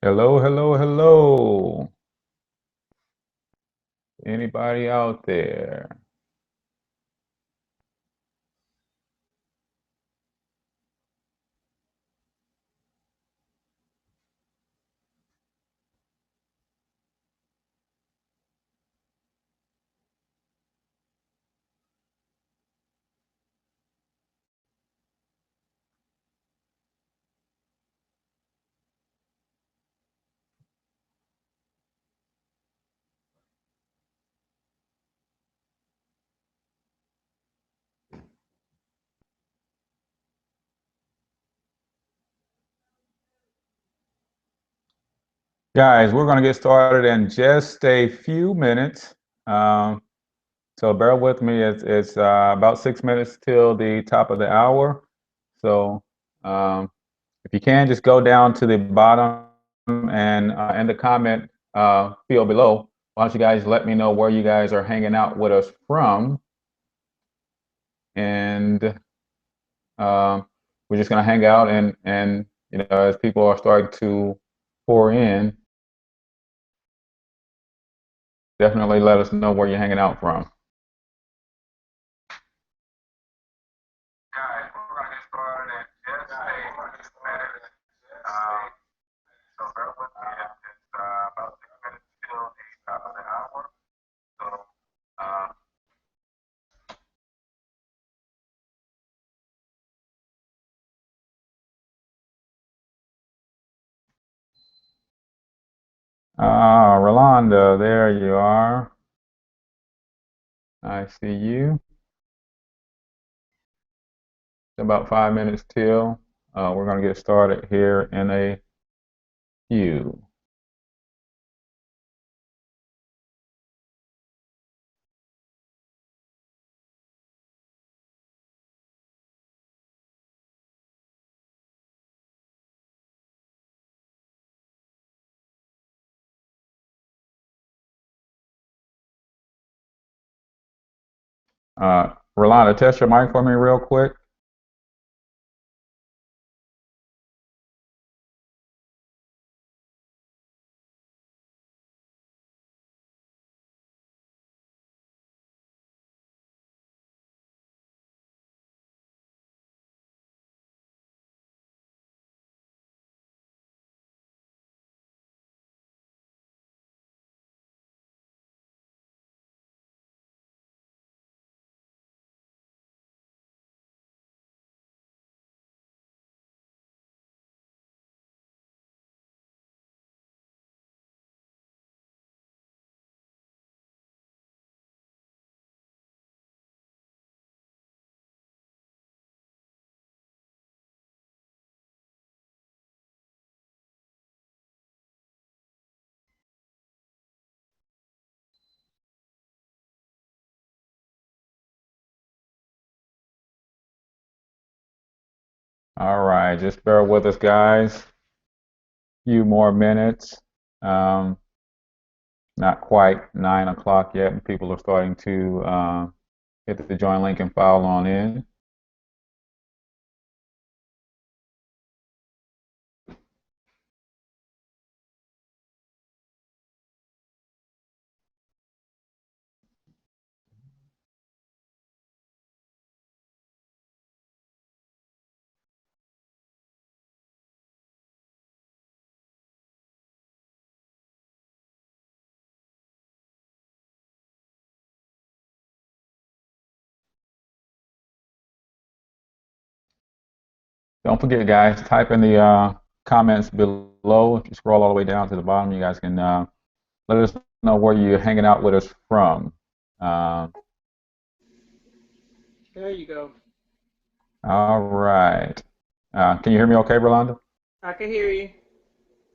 Hello, hello, hello. Anybody out there? Guys, we're going to get started in just a few minutes. Um, so bear with me. It's about 6 minutes till the top of the hour. So if you can, just go down to the bottom and in the comment field below, why don't you guys let me know where you guys are hanging out with us from. And we're just going to hang out and as people are starting to pour in, definitely let us know where you're hanging out from. Guys, we're going to get started in just a few minutes. So bear with me. It's about 6 minutes till the top of the hour. So, uh, Rolanda, there you are. I see you. About 5 minutes till. We're going to get started here in a few. Rolanda, test your mic for me real quick. All right, just bear with us, guys. Few more minutes. Um, Not quite 9 o'clock yet, and people are starting to hit the join link and file on in. Don't forget, guys, type in the comments below. If you scroll all the way down to the bottom, you guys can let us know where you're hanging out with us from. Uh, There you go. all right. Can you hear me okay, Rolanda? I can hear you.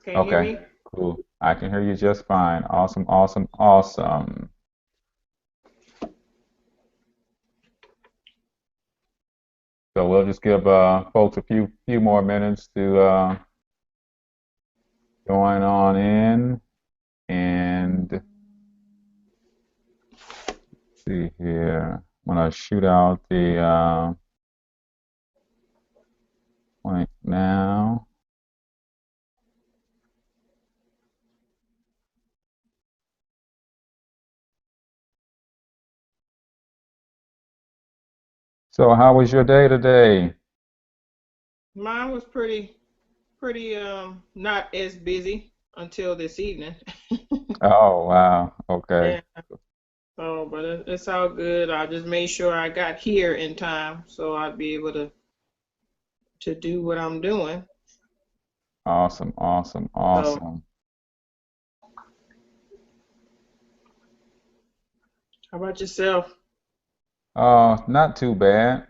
Can you hear Okay, me? cool. I can hear you just fine. Awesome, awesome, awesome. So we'll just give folks a few more minutes to join on in and see here. I'm gonna shoot out the link now. So how was your day today? Mine was pretty not as busy until this evening. Oh, wow. Okay. Yeah. So, but it's all good. I just made sure I got here in time so I'd be able to do what I'm doing. Awesome, awesome, So, awesome. how about yourself? Not too bad.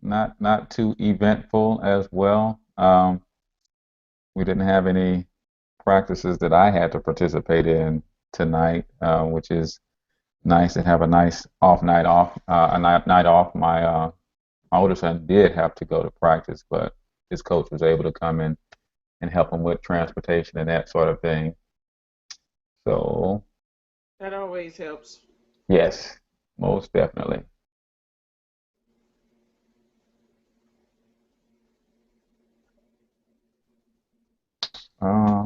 Not too eventful as well. We didn't have any practices that I had to participate in tonight, which is nice to have a nice night off. My older son did have to go to practice, but his coach was able to come in and help him with transportation and that sort of thing. So, That always helps. yes, most definitely.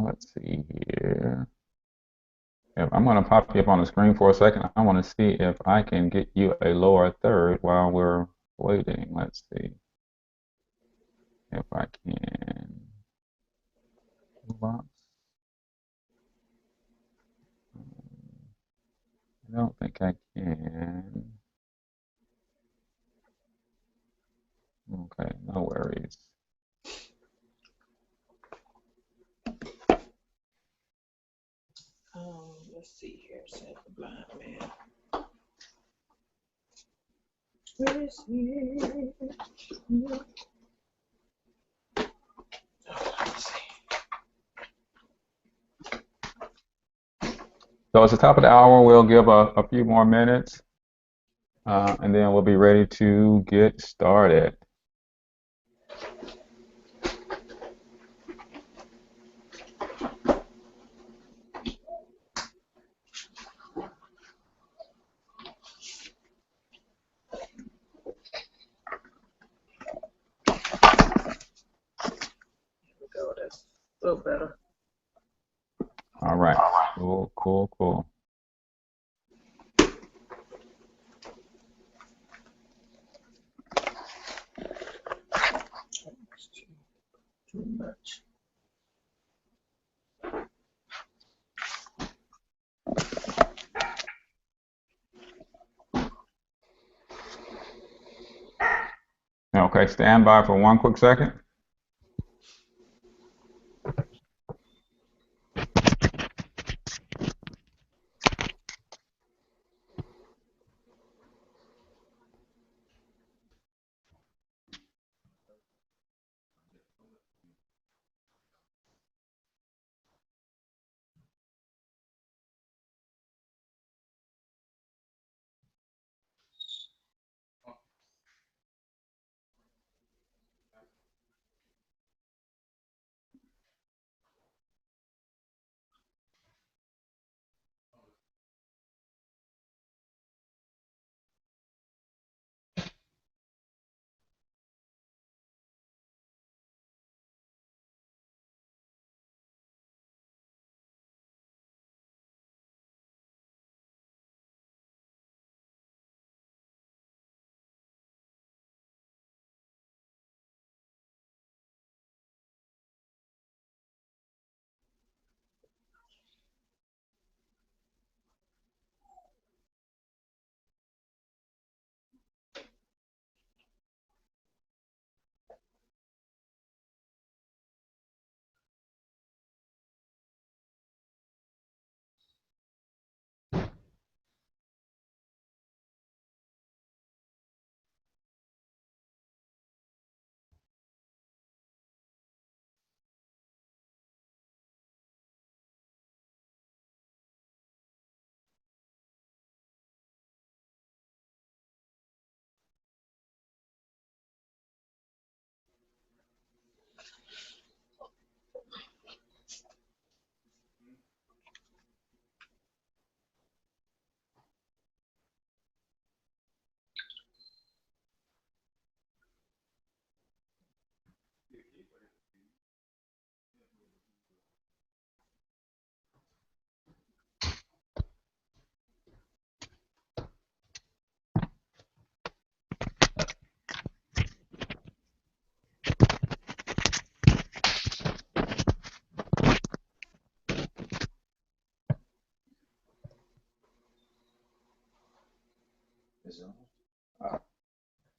Let's see here. If I'm going to pop you up on the screen for a second, I want to see if I can get you a lower third while we're waiting. Let's see if I can. Box. I don't think I can. Okay, no worries. Let's see here. Save the blind man. Where is he? So it's the top of the hour. We'll give a few more minutes, and then we'll be ready to get started. Go. That's a little better. All right. Cool, cool, cool. It's too much. Okay, stand by for one quick second.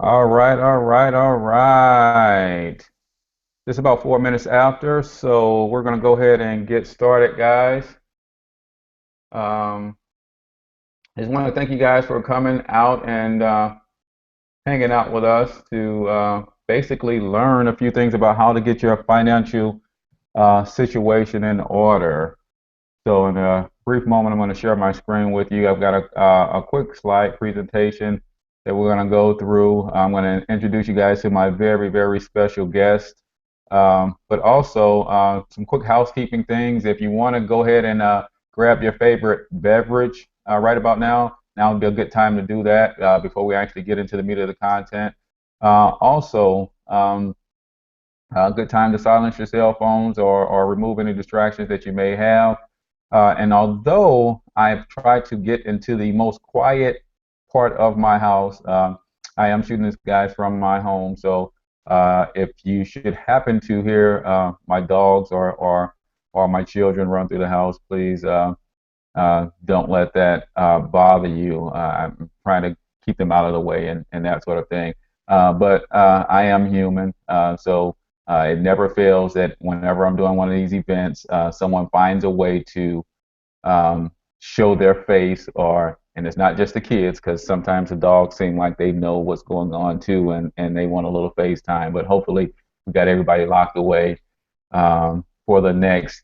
All right, all right, all right. Just about 4 minutes after, so we're gonna go ahead and get started, guys. Um, I just want to thank you guys for coming out and hanging out with us to basically learn a few things about how to get your financial situation in order. So in a brief moment, I'm going to share my screen with you. I've got a quick slide presentation that we're going to go through. I'm going to introduce you guys to my very, very special guest, but also some quick housekeeping things. If you want to go ahead and grab your favorite beverage right about now, now would be a good time to do that before we actually get into the meat of the content. Also, a good time to silence your cell phones or remove any distractions that you may have. And although I've tried to get into the most quiet part of my house, I am shooting this guys from my home. So if you should happen to hear my dogs or my children run through the house, please don't let that bother you. I'm trying to keep them out of the way and that sort of thing. But I am human, so it never fails that whenever I'm doing one of these events, someone finds a way to show their face, and it's not just the kids, because sometimes the dogs seem like they know what's going on too, and they want a little face time. But hopefully, we got everybody locked away for the next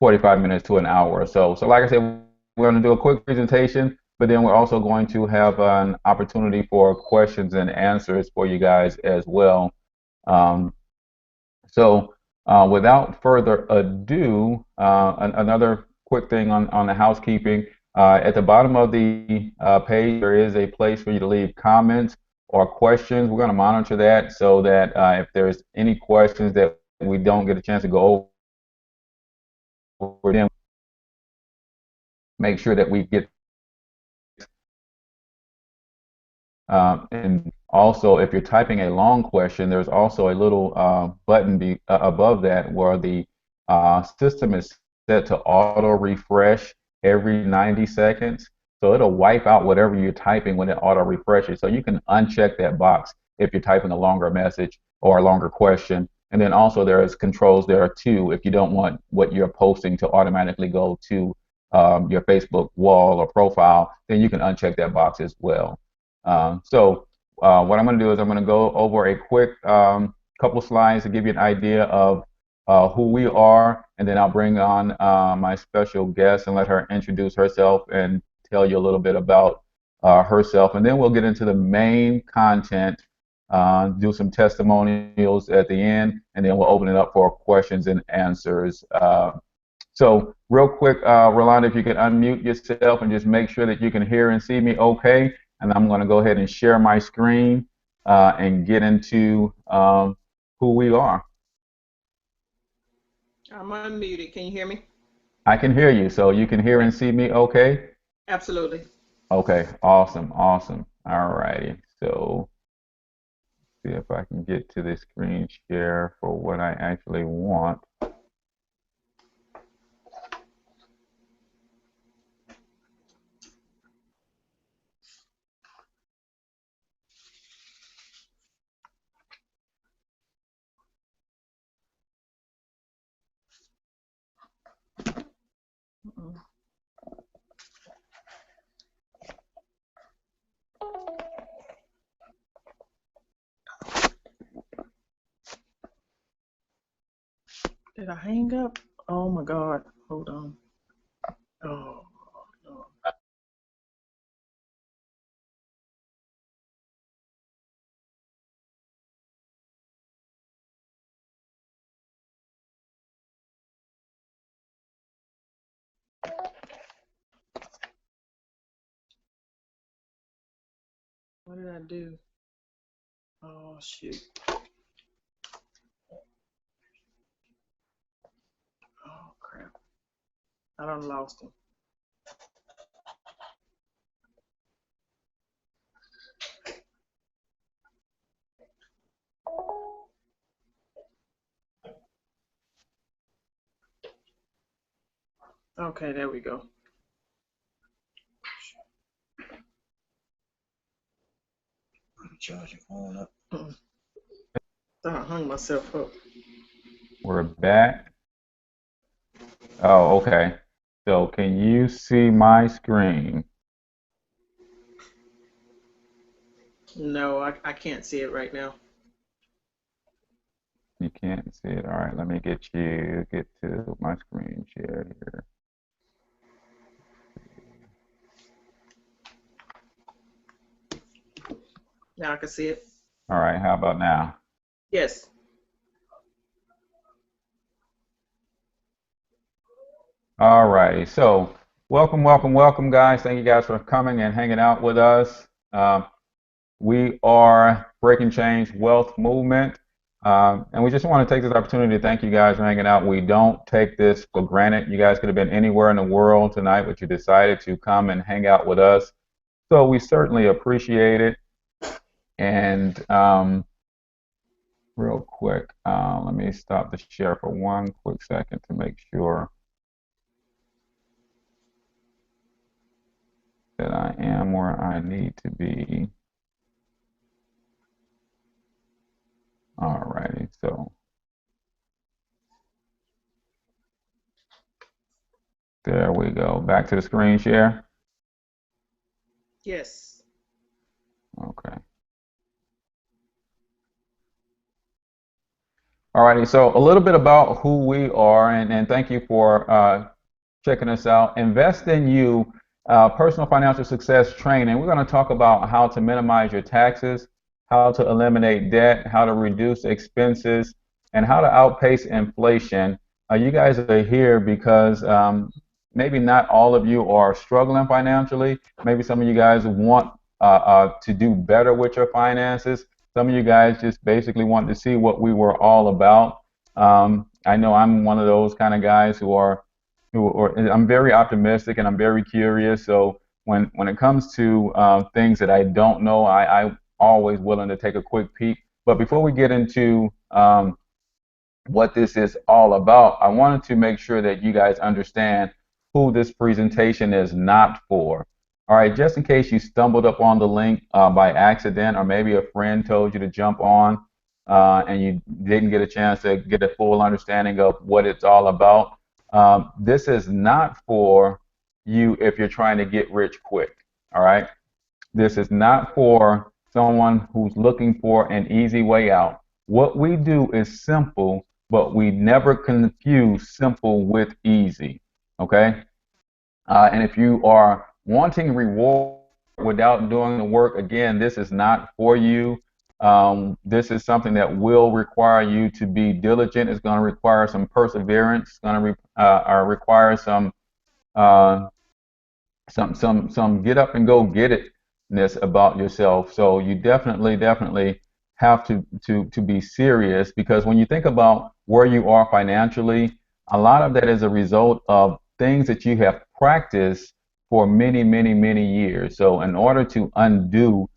45 minutes to an hour or so. So, like I said, we're going to do a quick presentation, but then we're also going to have an opportunity for questions and answers for you guys as well. Um, so without further ado, another quick thing on the housekeeping. At the bottom of the page, there is a place for you to leave comments or questions. We're going to monitor that so that if there's any questions that we don't get a chance to go over them, make sure that we get. And also, if you're typing a long question, there's also a little button above that where the system is set to auto refresh every 90 seconds. So it'll wipe out whatever you're typing when it auto refreshes. So you can uncheck that box if you're typing a longer message or a longer question. And then also there's controls there too if you don't want what you're posting to automatically go to your Facebook wall or profile, then you can uncheck that box as well. So what I'm going to do is I'm going to go over a quick couple slides to give you an idea of who we are, and then I'll bring on my special guest and let her introduce herself and tell you a little bit about herself, and then we'll get into the main content, do some testimonials at the end, and then we'll open it up for questions and answers. So real quick, Rolanda, if you could unmute yourself and just make sure that you can hear and see me okay. And I'm going to go ahead and share my screen and get into who we are. I'm unmuted. Can you hear me? I can hear you, so you can hear and see me okay? Absolutely. Okay, awesome, awesome. All righty, so see if I can get to this screen share for what I actually want. Did I hang up? Oh my God. Hold on. Oh, no. What did I do? Oh, shoot. Oh, crap. I done lost him. Okay, there we go. Charge your phone up. I hung myself up. We're back. Oh, okay. So can you see my screen? No, I can't see it right now. You can't see it. All right, let me get to my screen share here. Now I can see it. All right, how about now? Yes. All righty. So welcome, guys. Thank you guys for coming and hanging out with us. We are Breaking Change Wealth Movement. And we just want to take this opportunity to thank you guys for hanging out. We don't take this for granted. You guys could have been anywhere in the world tonight, but you decided to come and hang out with us. So we certainly appreciate it. And real quick, let me stop the share for one quick second to make sure that I am where I need to be. All righty, so there we go. Back to the screen share. Yes. Okay. All righty, so a little bit about who we are, and thank you for checking us out. Invest in You, personal financial success training. We're going to talk about how to minimize your taxes, how to eliminate debt, how to reduce expenses, and how to outpace inflation. You guys are here because maybe not all of you are struggling financially. Maybe some of you guys want to do better with your finances. Some of you guys just basically want to see what we were all about. I know I'm one of those kind of guys I'm very optimistic and I'm very curious. So when it comes to things that I don't know, I'm always willing to take a quick peek. But before we get into what this is all about, I wanted to make sure that you guys understand who this presentation is not for. All right, just in case you stumbled up on the link by accident, or maybe a friend told you to jump on and you didn't get a chance to get a full understanding of what it's all about. This is not for you if you're trying to get rich quick. All right, this is not for someone who's looking for an easy way out. What we do is simple, but we never confuse simple with easy. Okay? And if you are wanting reward without doing the work, again, this is not for you. This is something that will require you to be diligent. It's going to require some perseverance. It's going to require some get up and go get itness about yourself. So you definitely have to be serious, because when you think about where you are financially, a lot of that is a result of things that you have practiced for many years. So in order to undo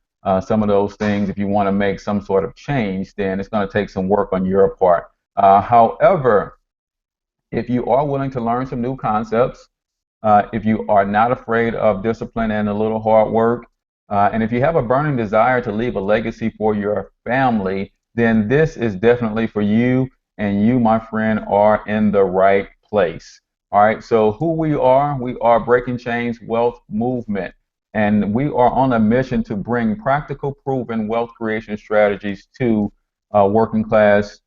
some of those things, if you want to make some sort of change, then it's going to take some work on your part. However, if you are willing to learn some new concepts, if you are not afraid of discipline and a little hard work, and if you have a burning desire to leave a legacy for your family, then this is definitely for you, and you, my friend, are in the right place. All right, so who we are Breaking Chains Wealth Movement, and we are on a mission to bring practical, proven wealth creation strategies to working class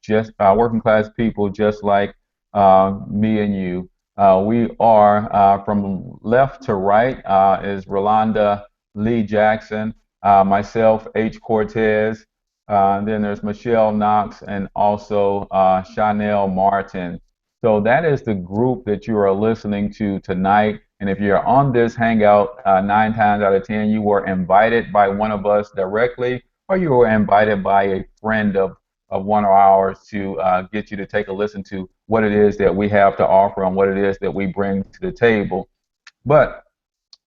people just like me and you. We are from left to right is Rolanda Lee Jackson, myself, H. Cortez, then there's Michelle Knox, and also Chanel Martin. So that is the group that you are listening to tonight. And if you're on this Hangout, 9 times out of 10, you were invited by one of us directly, or you were invited by a friend of one of ours to get you to take a listen to what it is that we have to offer and what it is that we bring to the table. But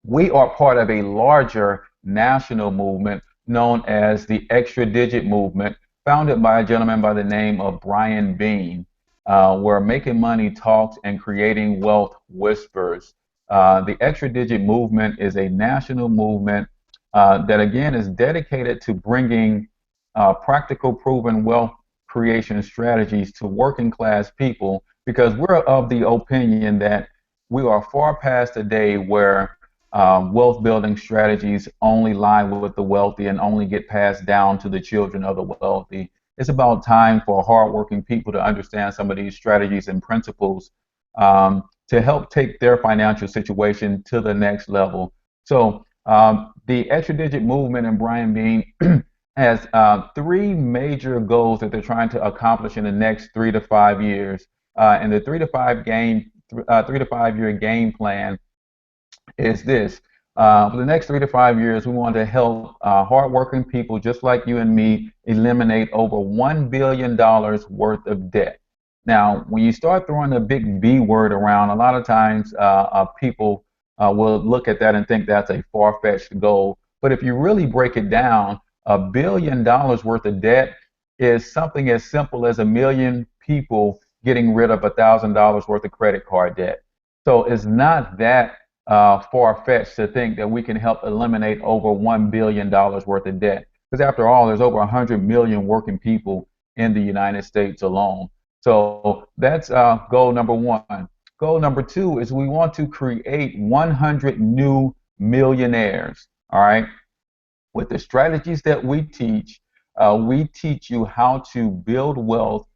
we are part of a larger national movement known as the Extra Digit Movement, founded by a gentleman by the name of Brian Bean, where making money talks and creating wealth whispers. The Extra Digit Movement is a national movement that again is dedicated to bringing practical, proven wealth creation strategies to working class people, because we're of the opinion that we are far past a day where wealth building strategies only lie with the wealthy and only get passed down to the children of the wealthy. It's about time for hardworking people to understand some of these strategies and principles to help take their financial situation to the next level. So the Extra Digit Movement and Brian Bean has three major goals that they're trying to accomplish in the next 3 to 5 years. And the 3 to 5 year game plan is this. For the next 3 to 5 years, we want to help hardworking people just like you and me eliminate over $1 billion worth of debt. Now, when you start throwing the big B word around, a lot of times people will look at that and think that's a far-fetched goal. But if you really break it down, $1 billion worth of debt is something as simple as 1 million people getting rid of $1,000 worth of credit card debt. So it's not that far-fetched to think that we can help eliminate over $1 billion worth of debt. Because after all, there's over 100 million working people in the United States alone. So that's goal number one. Goal number two is we want to create 100 new millionaires. All right. With the strategies that we teach you how to build wealth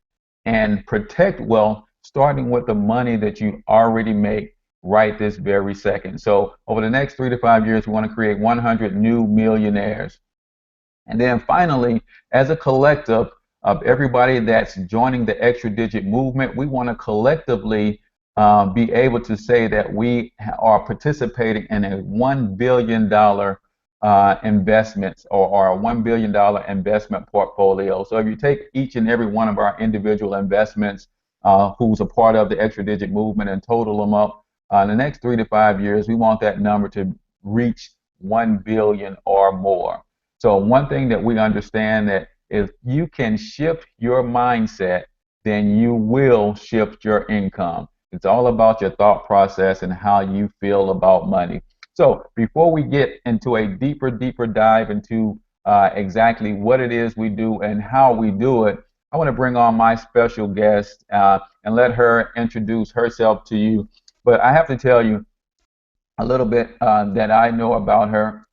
and protect wealth, starting with the money that you already make right this very second. So over the next 3 to 5 years, we want to create 100 new millionaires. And then finally, as a collective of everybody that's joining the Extra Digit Movement, we want to collectively be able to say that we are participating in a $1 billion investments or a $1 billion investment portfolio. So if you take each and every one of our individual investments who's a part of the Extra Digit Movement and total them up, in the next 3 to 5 years, we want that number to reach 1 billion or more. So one thing that we understand that if you can shift your mindset, then you will shift your income. It's all about your thought process and how you feel about money. So before we get into a deeper dive into exactly what it is we do and how we do it, I want to bring on my special guest and let her introduce herself to you. But I have to tell you a little bit that I know about her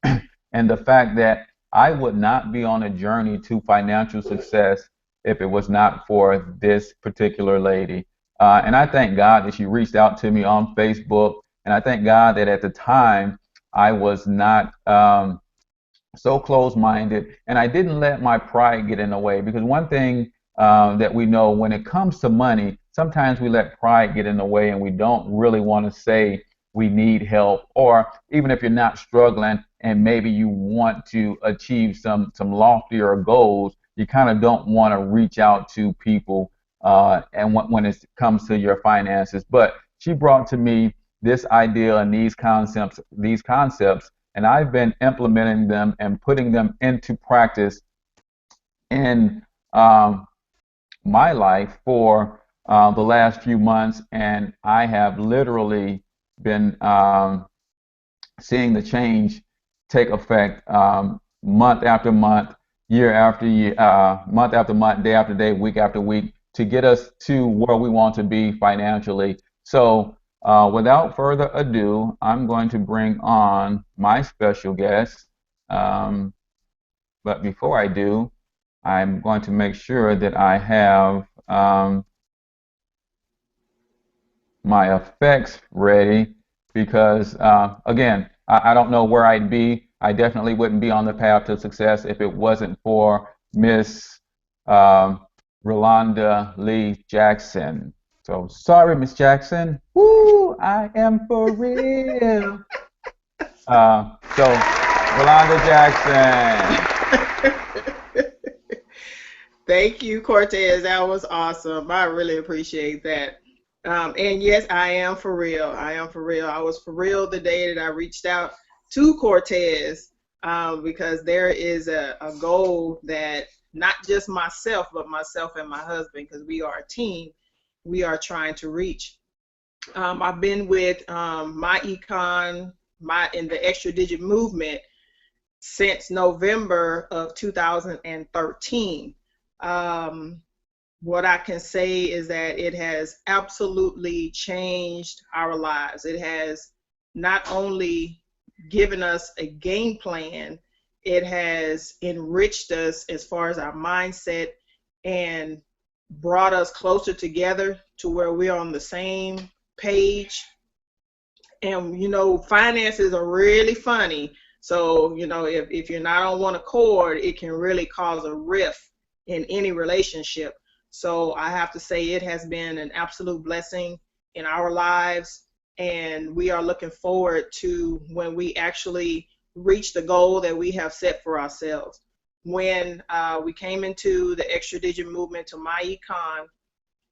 and the fact that I would not be on a journey to financial success if it was not for this particular lady. And I thank God that she reached out to me on Facebook. And I thank God that at the time I was not so close-minded and I didn't let my pride get in the way. Because one thing that we know when it comes to money, sometimes we let pride get in the way and we don't really want to say we need help, or even if you're not struggling and maybe you want to achieve some loftier goals, you kind of don't want to reach out to people and when it comes to your finances. But she brought to me this idea and these concepts, and I've been implementing them and putting them into practice in my life for the last few months, and I have literally been seeing the change take effect month after month, year after year, month after month, day after day, week after week, to get us to where we want to be financially. So without further ado, I'm going to bring on my special guest. But before I do, I'm going to make sure that I have my effects ready because, again, I don't know where I'd be. I definitely wouldn't be on the path to success if it wasn't for Miss Rolanda Lee Jackson. So sorry, Miss Jackson. Woo, I am for real. So Rolanda Jackson. Thank you, Cortez. That was awesome. I really appreciate that. And yes, I am for real. I am for real. I was for real the day that I reached out to Cortez because there is a goal that not just myself, but myself and my husband, because we are a team, we are trying to reach. I've been with my econ, in the Extra Digit Movement since November of 2013. What I can say is that it has absolutely changed our lives. It has not only given us a game plan, it has enriched us as far as our mindset and brought us closer together to where we're on the same page. And finances are really funny. So if you're not on one accord, it can really cause a rift in any relationship. So I have to say it has been an absolute blessing in our lives, and we are looking forward to when we actually reach the goal that we have set for ourselves. When we came into the extra digit movement to MyEcon,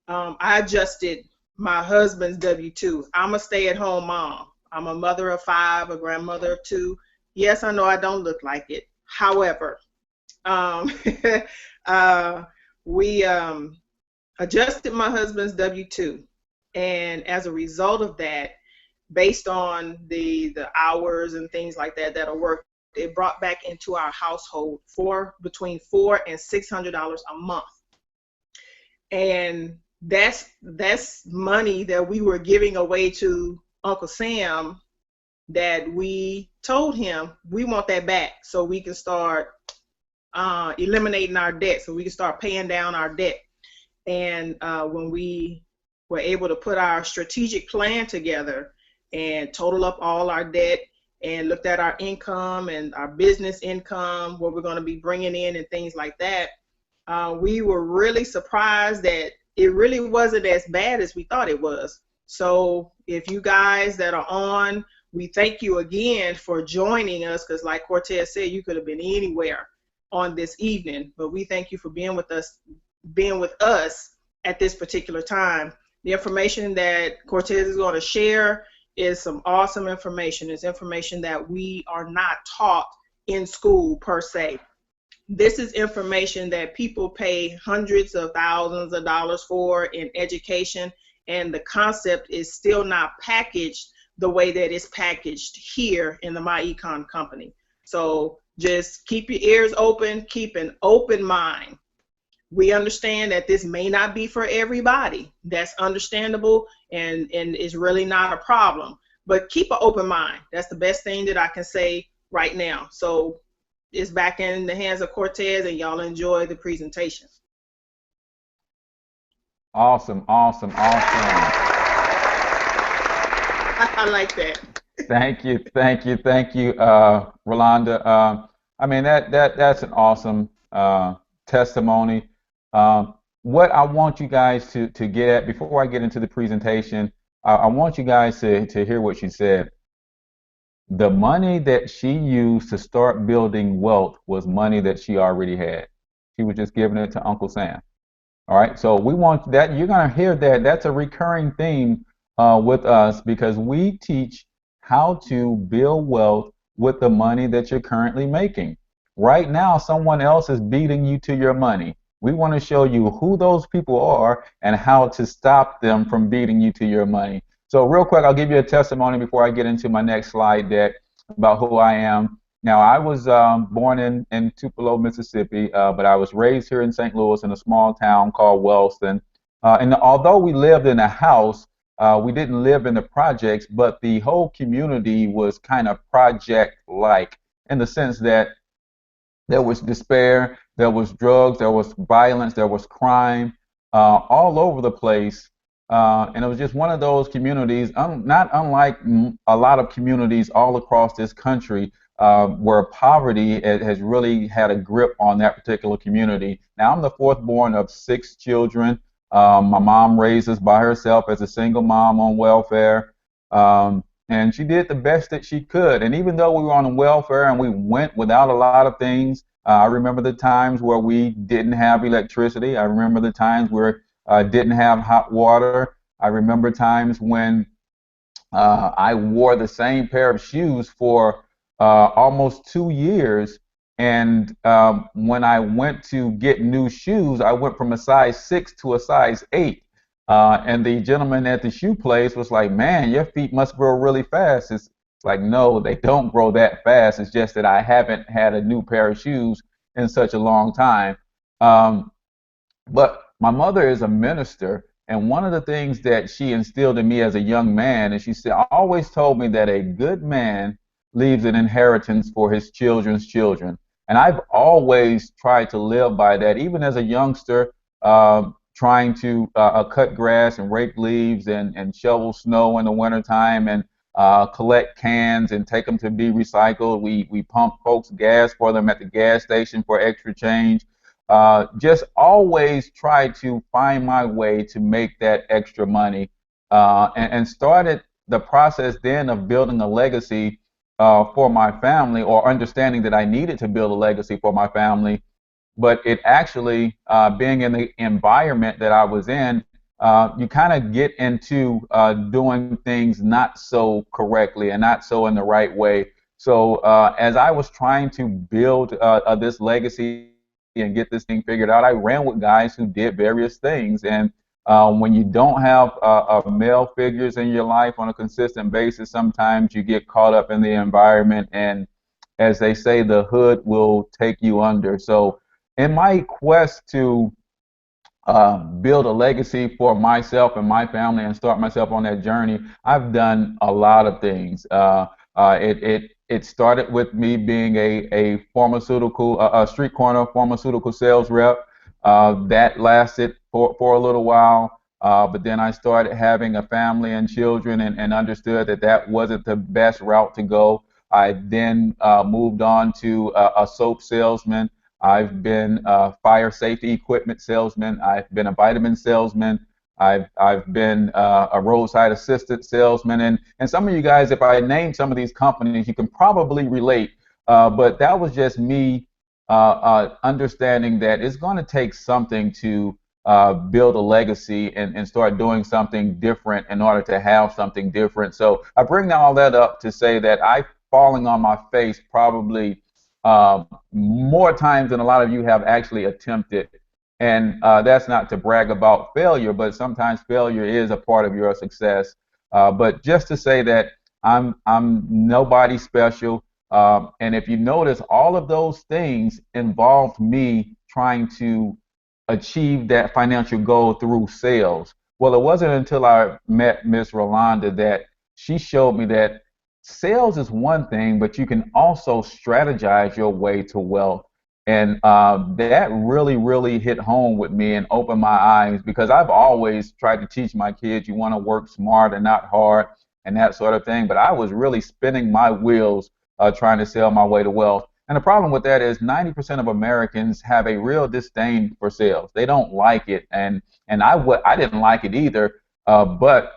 I adjusted my husband's W-2. I'm a stay-at-home mom. I'm a mother of 5, a grandmother of 2. Yes, I know I don't look like it. However, we adjusted my husband's W-2, and as a result of that, based on the hours and things like that that are worked, it brought back into our household between $400 and $600 a month, and that's money that we were giving away to Uncle Sam, that we told him we want that back so we can start eliminating our debt, so we can start paying down our debt. And when we were able to put our strategic plan together and total up all our debt and looked at our income and our business income, what we're going to be bringing in and things like that, we were really surprised that it really wasn't as bad as we thought it was. So if you guys that are on, we thank you again for joining us, because like Cortez said, you could have been anywhere on this evening, but we thank you for being with us at this particular time. The information that Cortez is going to share is some awesome information. It's information that we are not taught in school per se. This is information that people pay hundreds of thousands of dollars for in education, and the concept is still not packaged the way that it's packaged here in the MyEcon company. So just keep your ears open, keep an open mind. We understand that this may not be for everybody. That's understandable, and is really not a problem. But keep an open mind. That's the best thing that I can say right now. So it's back in the hands of Cortez, and y'all enjoy the presentation. Awesome, awesome, awesome. I like that. Thank you, thank you, thank you, Rolanda. I mean, that's an awesome testimony. What I want you guys to get at before I get into the presentation, I want you guys to hear what she said. The money that she used to start building wealth was money that she already had. She was just giving it to Uncle Sam. All right, so we want that. You're going to hear that. That's a recurring theme with us, because we teach how to build wealth with the money that you're currently making. Right now, someone else is beating you to your money. We want to show you who those people are and how to stop them from beating you to your money. So real quick, I'll give you a testimony before I get into my next slide deck about who I am. Now, I was born in Tupelo, Mississippi, but I was raised here in St. Louis in a small town called Wellston. And although we lived in a house, we didn't live in the projects, but the whole community was kind of project-like, in the sense that there was despair, there was drugs, there was violence, there was crime all over the place. And it was just one of those communities, not unlike a lot of communities all across this country, where poverty has really had a grip on that particular community. Now, I'm the fourth born of 6 children. My mom raised us by herself as a single mom on welfare. And she did the best that she could. And even though we were on welfare and we went without a lot of things, I remember the times where we didn't have electricity. I remember the times where didn't have hot water. I remember times when I wore the same pair of shoes for almost 2 years. And when I went to get new shoes, I went from a size 6 to a size 8. And the gentleman at the shoe place was like, "Man, your feet must grow really fast." It's like, no, they don't grow that fast. It's just that I haven't had a new pair of shoes in such a long time. Um, but my mother is a minister, and one of the things that she instilled in me as a young man, and she said, always told me that a good man leaves an inheritance for his children's children. And I've always tried to live by that, even as a youngster, trying to cut grass and rake leaves and shovel snow in the wintertime and collect cans and take them to be recycled. We pump folks gas for them at the gas station for extra change. Just always try to find my way to make that extra money, and started the process then of building a legacy for my family, or understanding that I needed to build a legacy for my family. But it actually, being in the environment that I was in, you kind of get into doing things not so correctly and not so in the right way. So as I was trying to build this legacy and get this thing figured out, I ran with guys who did various things. And when you don't have male figures in your life on a consistent basis, sometimes you get caught up in the environment, and as they say, the hood will take you under. So in my quest to build a legacy for myself and my family and start myself on that journey, I've done a lot of things. It started with me being a pharmaceutical, a street corner pharmaceutical sales rep. That lasted for a little while. But then I started having a family and children, and understood that that wasn't the best route to go. I then moved on to a soap salesman. I've been a fire safety equipment salesman. I've been a vitamin salesman. I've been a roadside assistant salesman, and some of you guys, if I name some of these companies, you can probably relate. But that was just me understanding that it's going to take something to build a legacy and start doing something different in order to have something different. So I bring all that up to say that I've fallen on my face probably more times than a lot of you have actually attempted. And that's not to brag about failure, but sometimes failure is a part of your success. But just to say that I'm nobody special. And if you notice, all of those things involved me trying to achieve that financial goal through sales. Well, it wasn't until I met Miss Rolanda that she showed me that sales is one thing, but you can also strategize your way to wealth. And that really, really hit home with me and opened my eyes, because I've always tried to teach my kids you want to work smart and not hard and that sort of thing. But I was really spinning my wheels trying to sell my way to wealth. And the problem with that is 90% of Americans have a real disdain for sales. They don't like it, and I didn't like it either. But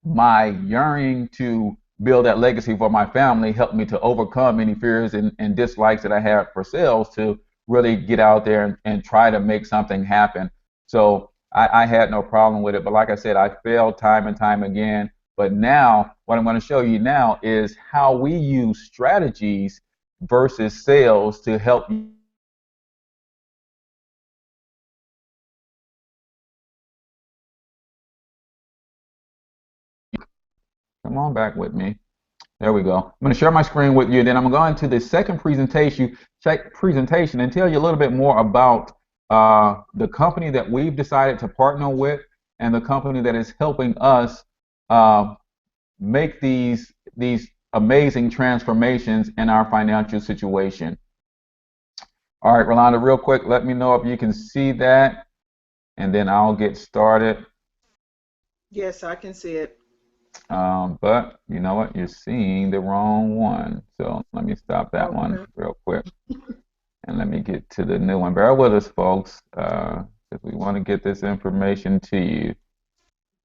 my yearning to build that legacy for my family helped me to overcome any fears and dislikes that I had for sales, to really get out there and try to make something happen. So I had no problem with it. But like I said, I failed time and time again. But now, what I'm going to show you now is how we use strategies versus sales to help you. Come on back with me. There we go. I'm going to share my screen with you. Then I'm going to the second presentation and tell you a little bit more about the company that we've decided to partner with, and the company that is helping us uh, make these amazing transformations in our financial situation. All right, Rolanda, real quick, let me know if you can see that, and then I'll get started. Yes, I can see it. But you know what? You're seeing the wrong one. So let me stop that one Okay. real quick. And let me get to the new one. Bear with us, folks, because we want to get this information to you.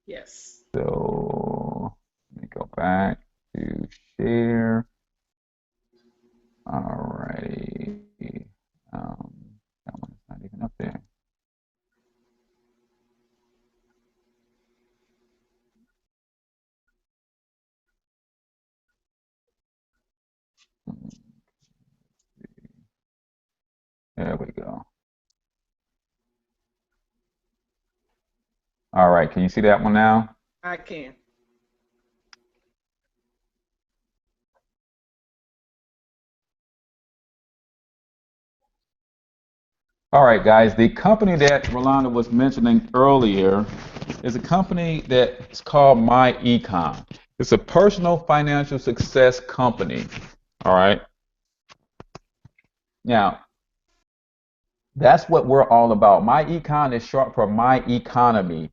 Yes. So let me go back to share. Alrighty. Um, that one's not even up there. There we go. All right. Can you see that one now? I can. All right, guys. The company that Rolanda was mentioning earlier is a company that's called MyEcon. It's a personal financial success company. All right. Now, that's what we're all about. MyEcon is short for My Economy.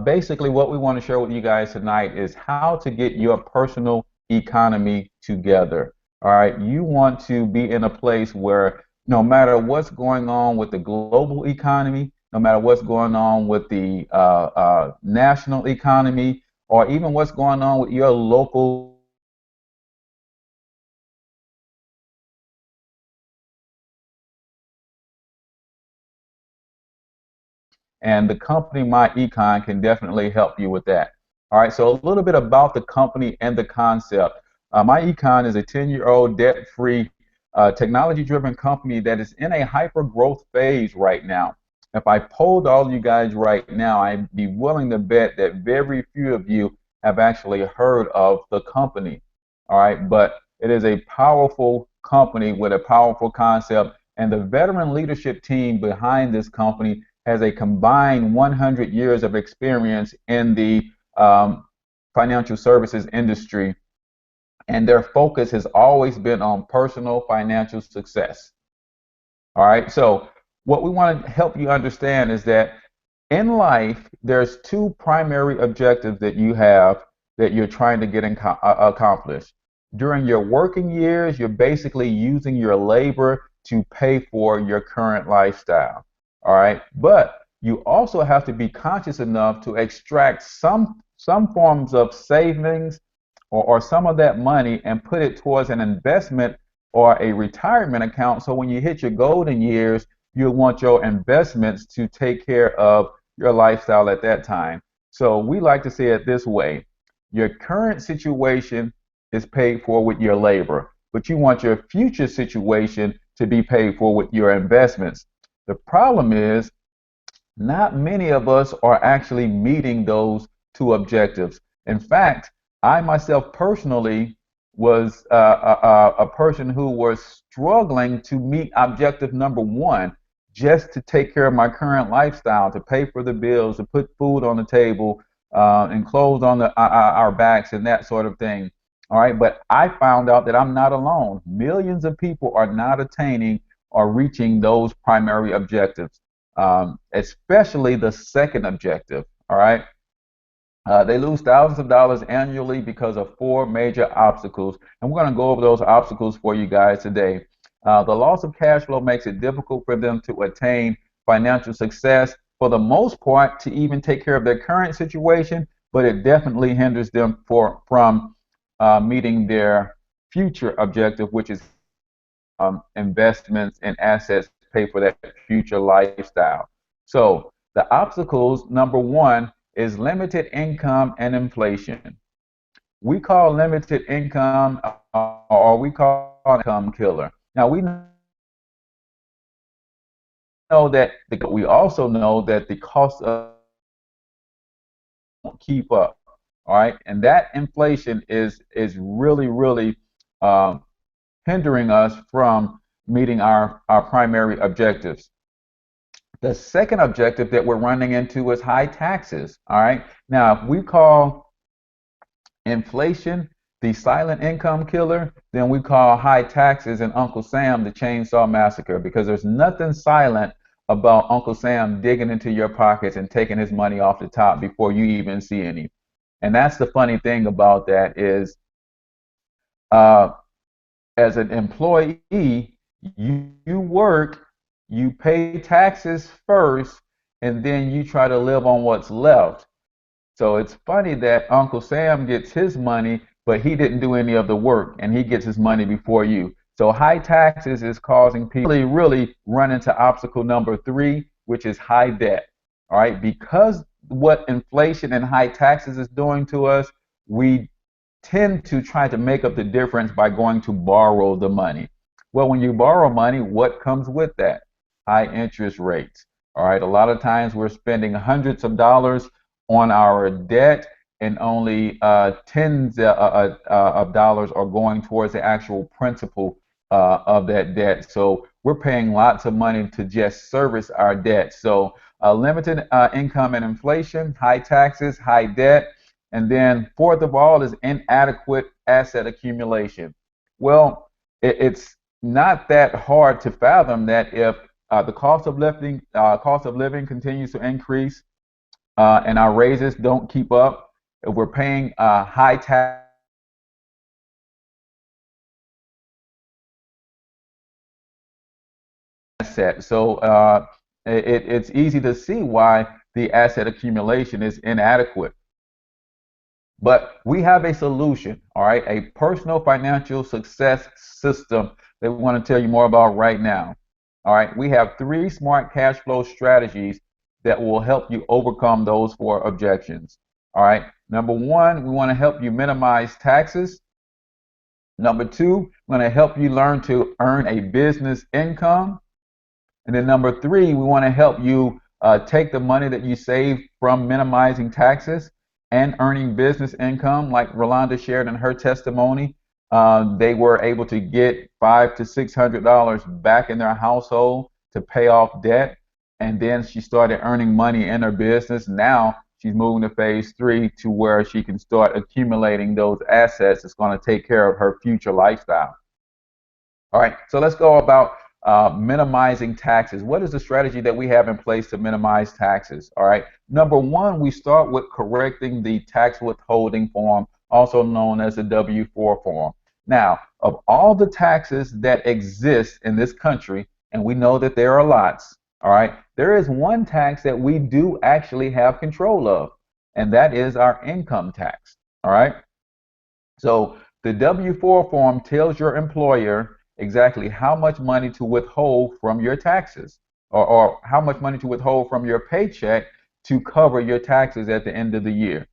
Basically, what we want to share with you guys tonight is how to get your personal economy together. All right. You want to be in a place where no matter what's going on with the global economy, no matter what's going on with the national economy, or even what's going on with your local, and the company MyEcon can definitely help you with that. All right, so a little bit about the company and the concept. MyEcon is a 10-year-old debt-free, technology-driven company that is in a hyper-growth phase right now. If I polled all you guys right now, I'd be willing to bet that very few of you have actually heard of the company. All right, but it is a powerful company with a powerful concept, and the veteran leadership team behind this company has a combined 100 years of experience in the financial services industry, and their focus has always been on personal financial success. All right, so what we want to help you understand is that in life, there's two primary objectives that you have that you're trying to get accomplished. During your working years, you're basically using your labor to pay for your current lifestyle. All right, but you also have to be conscious enough to extract some forms of savings or some of that money and put it towards an investment or a retirement account. So when you hit your golden years, you'll want your investments to take care of your lifestyle at that time. So we like to say it this way: your current situation is paid for with your labor, but you want your future situation to be paid for with your investments. The problem is not many of us are actually meeting those two objectives. In fact, I myself personally was a person who was struggling to meet objective number one, just to take care of my current lifestyle, to pay for the bills, to put food on the table, and clothes on our backs, and that sort of thing. All right, but I found out that I'm not alone. Millions of people are not attaining or reaching those primary objectives, especially the second objective. All right. They lose thousands of dollars annually because of four major obstacles, and we're going to go over those obstacles for you guys today. The loss of cash flow makes it difficult for them to attain financial success, for the most part, to even take care of their current situation, but it definitely hinders them from meeting their future objective, which is investments and assets to pay for that future lifestyle. So the obstacles, number one, is limited income and inflation. We call limited income, or we call income killer. Now we know that we also know that the cost of keep up. All right, and that inflation is really um, hindering us from meeting our primary objectives. The second objective that we're running into is high taxes. All right. Now, if we call inflation the silent income killer, then we call high taxes and Uncle Sam the Chainsaw Massacre, because there's nothing silent about Uncle Sam digging into your pockets and taking his money off the top before you even see any. And that's the funny thing about that is, uh, as an employee, you work, you pay taxes first, and then you try to live on what's left. So it's funny that Uncle Sam gets his money, but he didn't do any of the work, and he gets his money before you. So high taxes is causing people really run into obstacle number three, which is high debt. All right, because what inflation and high taxes is doing to us, we tend to try to make up the difference by going to borrow the money. Well, when you borrow money, what comes with that? High interest rates. All right, a lot of times we're spending hundreds of dollars on our debt, and only tens of dollars are going towards the actual principal of that debt. So we're paying lots of money to just service our debt. So limited income and inflation, high taxes, high debt, and then fourth of all is inadequate asset accumulation. Well, it's not that hard to fathom that if the cost of living continues to increase, and our raises don't keep up, if we're paying high tax asset. So it's easy to see why the asset accumulation is inadequate. But we have a solution, all right, a personal financial success system that we want to tell you more about right now. All right, we have 3 smart cash flow strategies that will help you overcome those 4 objections. All right, number 1, we want to help you minimize taxes. Number 2, we're going to help you learn to earn a business income. And then number 3, we want to help you take the money that you save from minimizing taxes and earning business income. Like Rolanda shared in her testimony, they were able to get $500 to $600 back in their household to pay off debt. And then she started earning money in her business. Now she's moving to phase 3 to where she can start accumulating those assets that's going to take care of her future lifestyle. All right, so let's go about minimizing taxes. What is the strategy that we have in place to minimize taxes? All right, number 1, we start with correcting the tax withholding form, also known as the W-4 form. Now, of all the taxes that exist in this country, and we know that there are lots, all right, there is one tax that we do actually have control of, and that is our income tax. All right, so the W-4 form tells your employer exactly how much money to withhold from your taxes, or how much money to withhold from your paycheck to cover your taxes at the end of the year.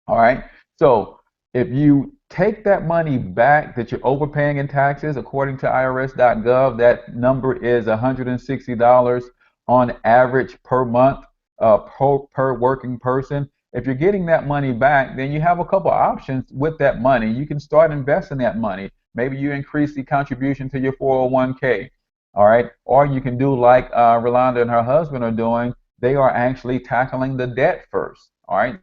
All right, so if you take that money back that you're overpaying in taxes, according to irs.gov, that number is $160 on average per month, per working person. If you're getting that money back, then you have a couple options with that money. You can start investing that money. Maybe you increase the contribution to your 401k, all right? Or you can do like Rolanda and her husband are doing. They are actually tackling the debt first, all right?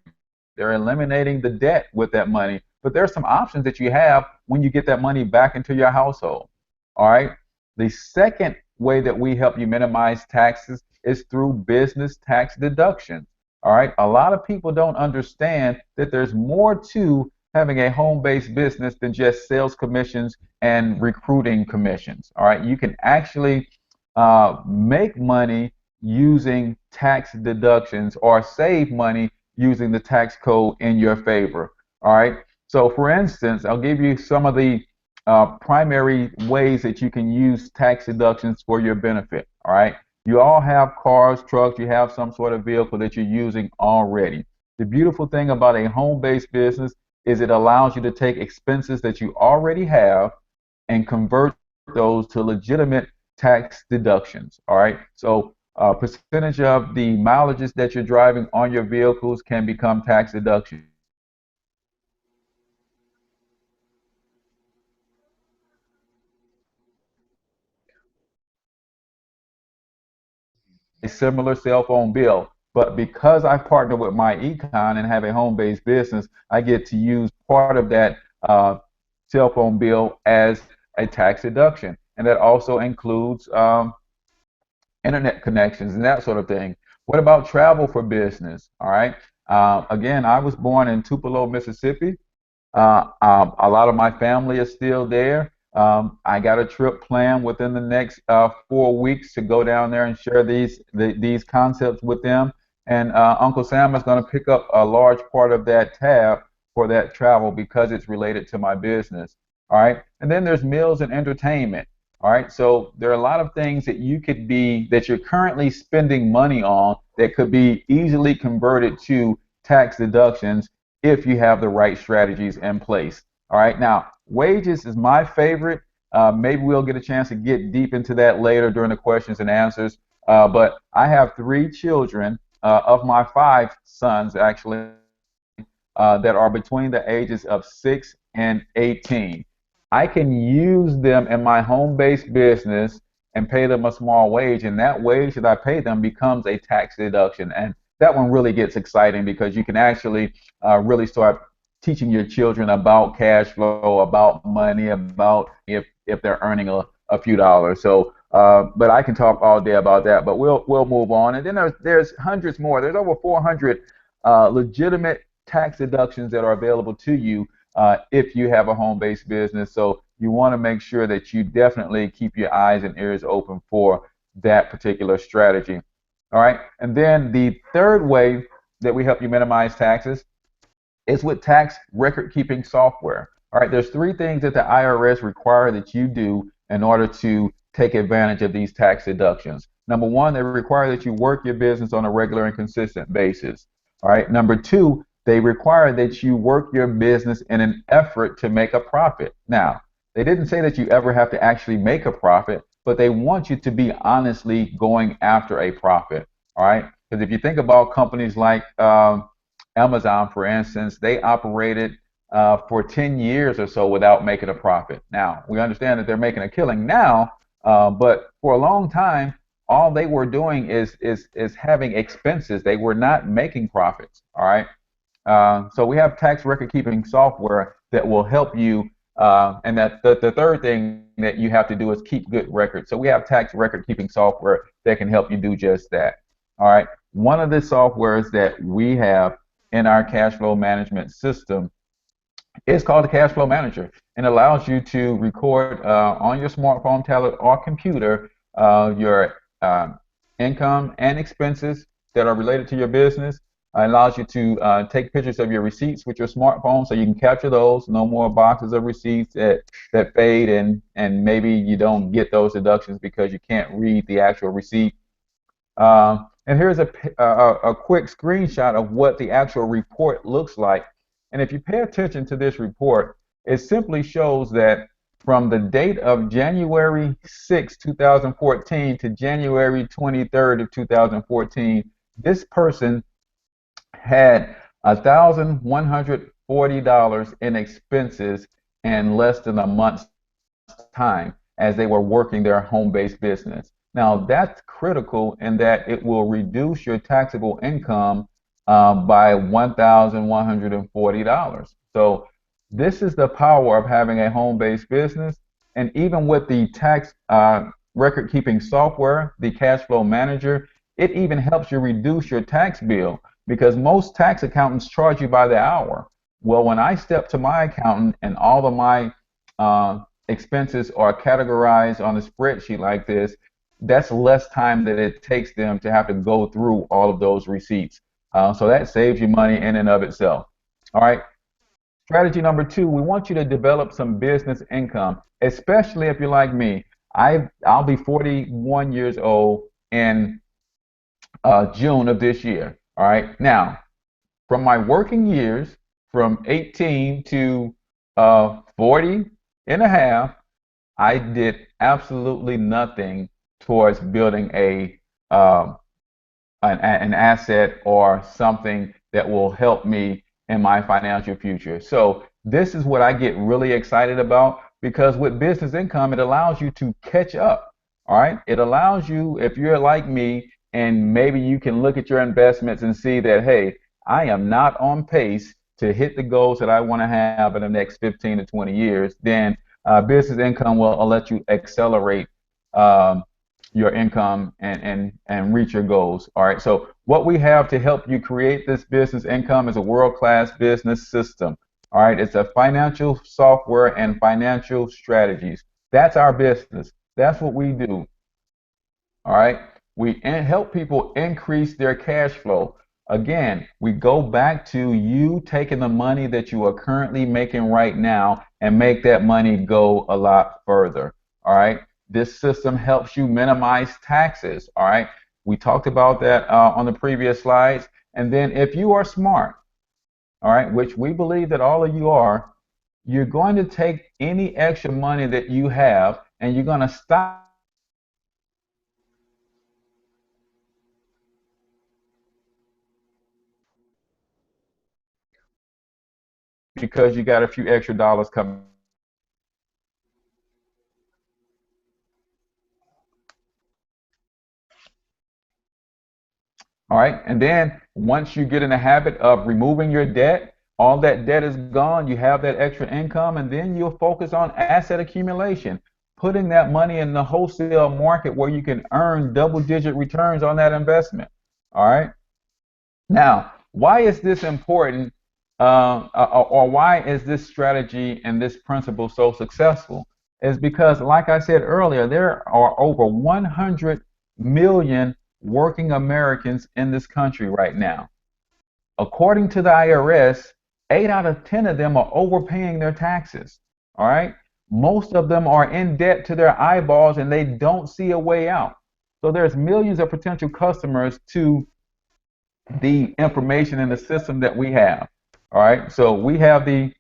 They're eliminating the debt with that money. But there's some options that you have when you get that money back into your household, all right? The second way that we help you minimize taxes is through business tax deductions, all right? A lot of people don't understand that there's more to having a home-based business than just sales commissions and recruiting commissions. All right, you can actually make money using tax deductions or save money using the tax code in your favor. All right, so for instance, I'll give you some of the primary ways that you can use tax deductions for your benefit. All right, you all have cars, trucks, you have some sort of vehicle that you're using already. The beautiful thing about a home-based business is it allows you to take expenses that you already have and convert those to legitimate tax deductions. All right, so a percentage of the mileages that you're driving on your vehicles can become tax deductions. A similar cell phone bill, but because I partner with my econ and have a home-based business, I get to use part of that cell phone bill as a tax deduction, and that also includes internet connections and that sort of thing. What about travel for business? All right. Again, I was born in Tupelo, Mississippi. A lot of my family is still there. I got a trip planned within the next 4 weeks to go down there and share these concepts with them. And Uncle Sam is going to pick up a large part of that tab for that travel because it's related to my business. All right. And then there's meals and entertainment. All right. So there are a lot of things that that you're currently spending money on that could be easily converted to tax deductions if you have the right strategies in place. All right, now wages is my favorite. Maybe we'll get a chance to get deep into that later during the questions and answers. But I have 3 children of my 5 sons, actually, that are between the ages of 6 and 18. I can use them in my home-based business and pay them a small wage, and that wage that I pay them becomes a tax deduction. And that one really gets exciting because you can actually really start teaching your children about cash flow, about money, about if they're earning a few dollars. So, but I can talk all day about that. But we'll move on. And then there's hundreds more. There's over 400 legitimate tax deductions that are available to you if you have a home-based business. So you want to make sure that you definitely keep your eyes and ears open for that particular strategy. All right. And then the third way that we help you minimize taxes is with tax record keeping software. All right. There's three things that the IRS require that you do in order to take advantage of these tax deductions. Number one, they require that you work your business on a regular and consistent basis. All right. Number two, they require that you work your business in an effort to make a profit. Now, they didn't say that you ever have to actually make a profit, but they want you to be honestly going after a profit. All right. Because if you think about companies like Amazon, for instance, they operated for 10 years or so without making a profit. Now, we understand that they're making a killing now, but for a long time, all they were doing is having expenses. They were not making profits. All right. So we have tax record keeping software that will help you. And that the third thing that you have to do is keep good records. So we have tax record keeping software that can help you do just that. All right. One of the softwares that we have in our cash flow management system is called the Cash Flow Manager, and allows you to record on your smartphone, tablet, or computer your income and expenses that are related to your business. It allows you to take pictures of your receipts with your smartphone so you can capture those. No more boxes of receipts that fade and maybe you don't get those deductions because you can't read the actual receipt. And here's a quick screenshot of what the actual report looks like. And if you pay attention to this report, it simply shows that from the date of January 6, 2014 to January 23rd of 2014, this person had $1,140 in expenses in less than a month's time as they were working their home-based business. Now, that's critical in that it will reduce your taxable income by $1,140. So this is the power of having a home-based business. And even with the tax record-keeping software, the Cash Flow Manager, it even helps you reduce your tax bill because most tax accountants charge you by the hour. Well, when I step to my accountant and all of my expenses are categorized on a spreadsheet like this, that's less time that it takes them to have to go through all of those receipts. So that saves you money in and of itself. All right. Strategy number two, we want you to develop some business income, especially if you're like me. I'll be 41 years old in June of this year. All right. Now, from my working years, from 18 to 40 and a half, I did absolutely nothing towards building an asset or something that will help me in my financial future. So this is what I get really excited about because with business income, it allows you to catch up. All right. It allows you, if you're like me, and maybe you can look at your investments and see that, hey, I am not on pace to hit the goals that I want to have in the next 15 to 20 years, then business income will let you accelerate your income and reach your goals. All right. So what we have to help you create this business income is a world-class business system. All right. It's a financial software and financial strategies. That's our business. That's what we do. All right. We help people increase their cash flow. Again, we go back to you taking the money that you are currently making right now and make that money go a lot further. All right. This system helps you minimize taxes. All right. We talked about that on the previous slides. And then if you are smart, all right, which we believe that all of you are, you're going to take any extra money that you have and you're going to stop because you got a few extra dollars coming. All right. And then once you get in the habit of removing your debt, all that debt is gone, you have that extra income, and then you'll focus on asset accumulation, putting that money in the wholesale market where you can earn double-digit returns on that investment. All right. Now, why is this important, or why is this strategy and this principle so successful? Is because, like I said earlier, there are over 100 million working Americans in this country right now. According to the IRS, 8 out of 10 of them are overpaying their taxes. All right. Most of them are in debt to their eyeballs and they don't see a way out. So there's millions of potential customers to the information in the system that we have. All right. So we have the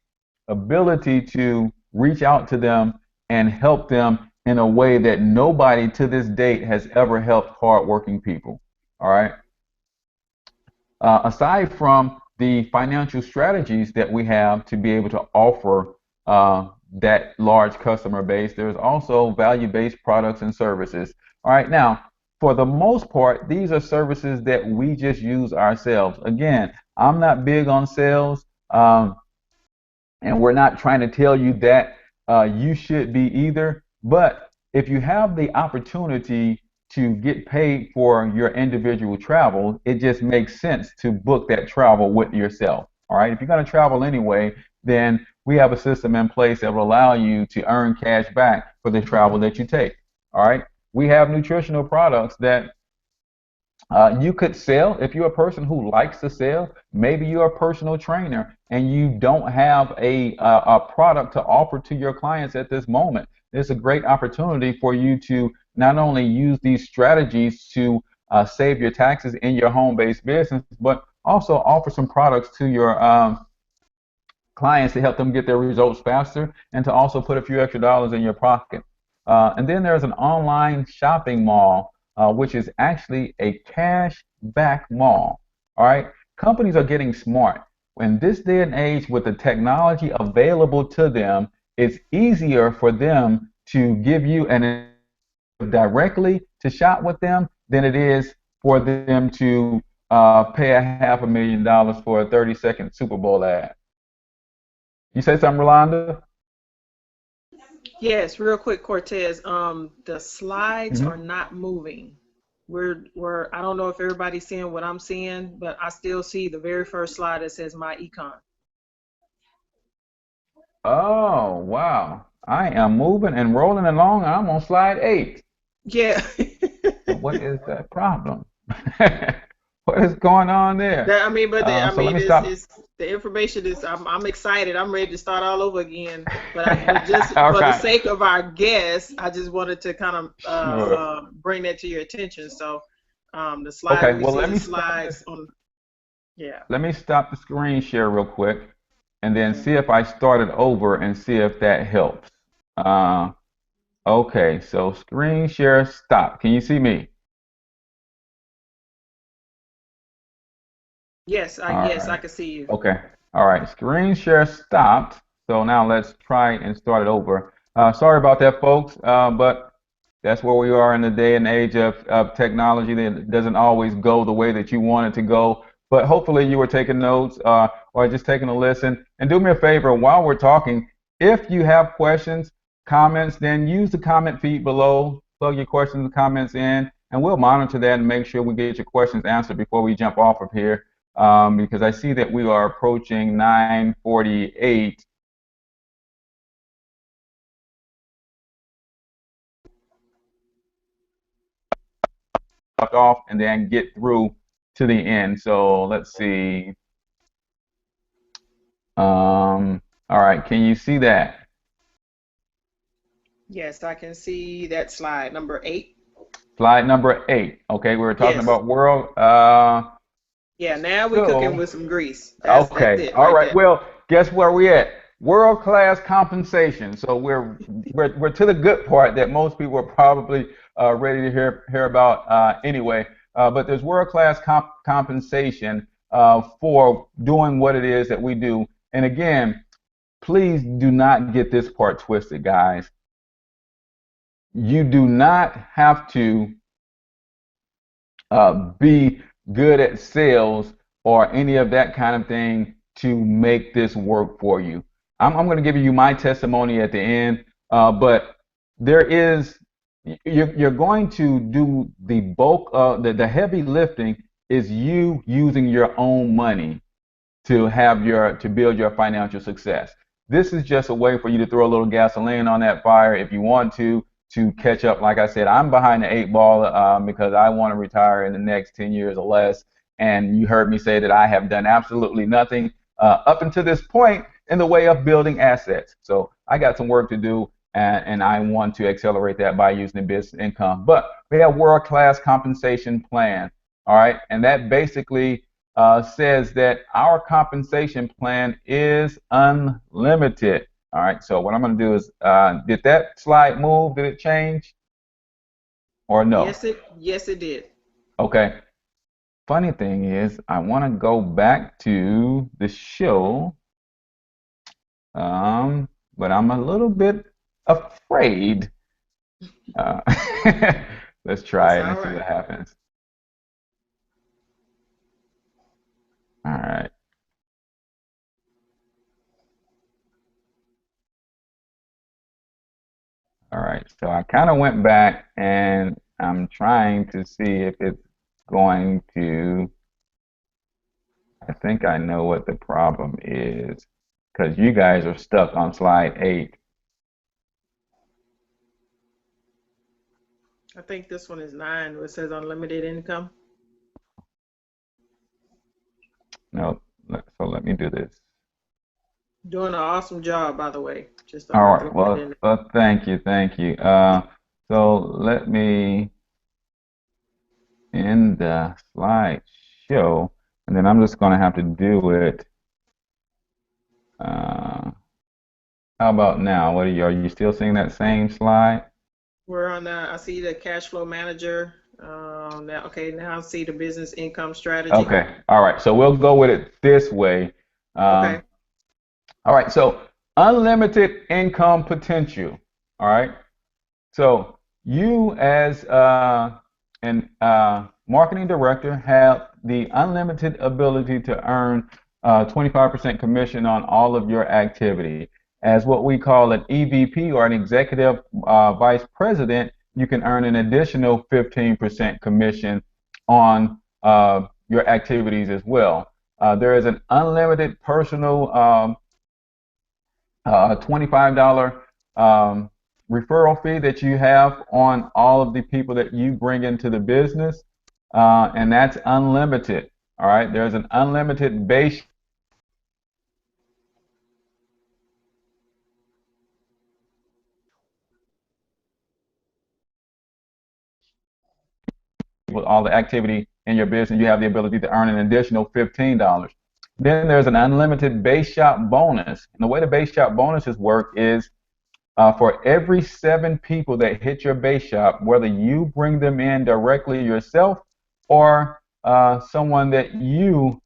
ability to reach out to them and help them in a way that nobody to this date has ever helped hardworking people. All right. Aside from the financial strategies that we have to be able to offer that large customer base, there's also value-based products and services. All right, now, for the most part, these are services that we just use ourselves. Again, I'm not big on sales, and we're not trying to tell you that you should be either. But if you have the opportunity to get paid for your individual travel, it just makes sense to book that travel with yourself. All right. If you're going to travel anyway, then we have a system in place that will allow you to earn cash back for the travel that you take. All right. We have nutritional products that you could sell if you're a person who likes to sell. Maybe you're a personal trainer and you don't have a product to offer to your clients at this moment. It's a great opportunity for you to not only use these strategies to save your taxes in your home-based business, but also offer some products to your clients to help them get their results faster and to also put a few extra dollars in your pocket. And then there's an online shopping mall, which is actually a cash back mall. All right. Companies are getting smart. In this day and age, with the technology available to them, it's easier for them to give you an directly to shop with them than it is for them to pay $500,000 for a 30-second Super Bowl ad. You say something, Rolanda? Yes, real quick, Cortez. The slides Hmm. are not moving. We're I don't know if everybody's seeing what I'm seeing, but I still see the very first slide that says my econ. Oh, wow. I am moving and rolling along. I'm on slide 8. Yeah. What is that problem? What is going on there? That, I mean, but So let me stop. it's the information is I'm excited. I'm ready to start all over again. But just All for the right. sake of our guests, I just wanted to kind of Sure. bring that to your attention. So the slide Okay, we well, see the slides on. Yeah. let me stop the screen share real quick and then Okay. see if I start it over and see if that helps. Uh, okay, so screen share stop. Can you see me? All Yes, I right. can see you. Okay. All right. Screen share stopped. So now let's try and start it over. Sorry about that, folks. But that's where we are in the day and age of technology that doesn't always go the way that you want it to go. But hopefully you were taking notes or just taking a listen. And do me a favor while we're talking, if you have questions, comments, then use the comment feed below. Plug your questions and comments in, and we'll monitor that and make sure we get your questions answered before we jump off of here. Because I see that we are approaching 9:48. Off and then get through to the end. So let's see. All right, can you see that? Yes, I can see that slide number 8. Slide number 8. Okay, we were talking Yes. about world. Yeah. Now we're cooking So with some grease. That's okay, it all right right. there. Well, guess where we at? World class compensation. So we're to the good part that most people are probably ready to hear about anyway. But there's world class compensation for doing what it is that we do. And again, please do not get this part twisted, guys. You do not have to be good at sales or any of that kind of thing to make this work for you. I'm going to give you my testimony at the end, but there is you're going to do the bulk of the heavy lifting is you using your own money to build your financial success. This is just a way for you to throw a little gasoline on that fire if you want to catch up. Like I said, I'm behind the eight ball because I want to retire in the next 10 years or less. And you heard me say that I have done absolutely nothing up until this point in the way of building assets. So I got some work to do, and I want to accelerate that by using the business income. But we have world-class compensation plan, all right? And that basically says that our compensation plan is unlimited. All right, so what I'm going to do is, did that slide move? Did it change or no? Yes, it did. Okay. Funny thing is, I want to go back to the show, but I'm a little bit afraid. Uh, let's try it and see what happens. All right. All right, so I kind of went back and I'm trying to see if it's going to, I think I know what the problem is because you guys are stuck on slide 8. I think this one is 9 where it says unlimited income. No, so let me do this. Doing an awesome job, by the way. Just All right, well, thank you. So let me end the slide show, and then I'm just going to have to do it. How about now? Are you still seeing that same slide? We're on I see the cash flow manager. Now I see the business income strategy. Okay, all right. So we'll go with it this way. Okay. All right. So unlimited income potential. All right. So you as an marketing director have the unlimited ability to earn 25% commission on all of your activity. As what we call an EVP or an executive vice president, you can earn an additional 15% commission on your activities as well. There is an unlimited personal $25 referral fee that you have on all of the people that you bring into the business, and that's unlimited. All right, there's an unlimited base with all the activity in your business. You have the ability to earn an additional $15. Then there's an unlimited base shop bonus. And the way the base shop bonuses work is for every 7 people that hit your base shop, whether you bring them in directly yourself or someone that you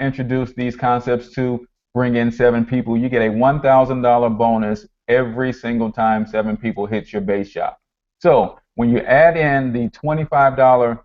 introduce these concepts to bring in 7 people, you get a $1,000 bonus every single time 7 people hit your base shop. So when you add in the $25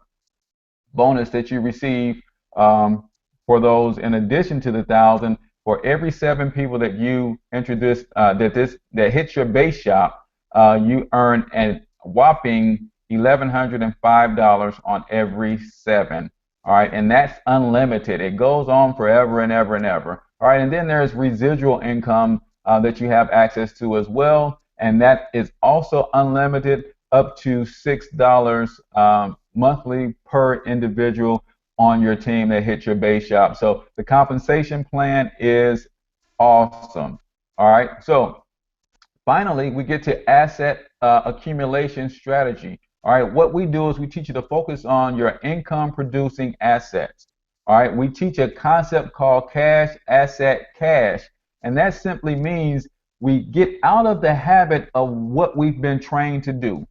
bonus that you receive for those in addition to the 1,000, for every 7 people that you introduce that hits your base shop, you earn a whopping $1,105 on every 7. All right, and that's unlimited. It goes on forever and ever and ever. All right, and then there's residual income that you have access to as well, and that is also unlimited, up to $6 monthly per individual on your team that hit your base shop. So the compensation plan is awesome. All right, so finally we get to asset accumulation strategy. All right, what we do is we teach you to focus on your income producing assets. All right, we teach a concept called cash asset cash, and that simply means we get out of the habit of what we've been trained to do.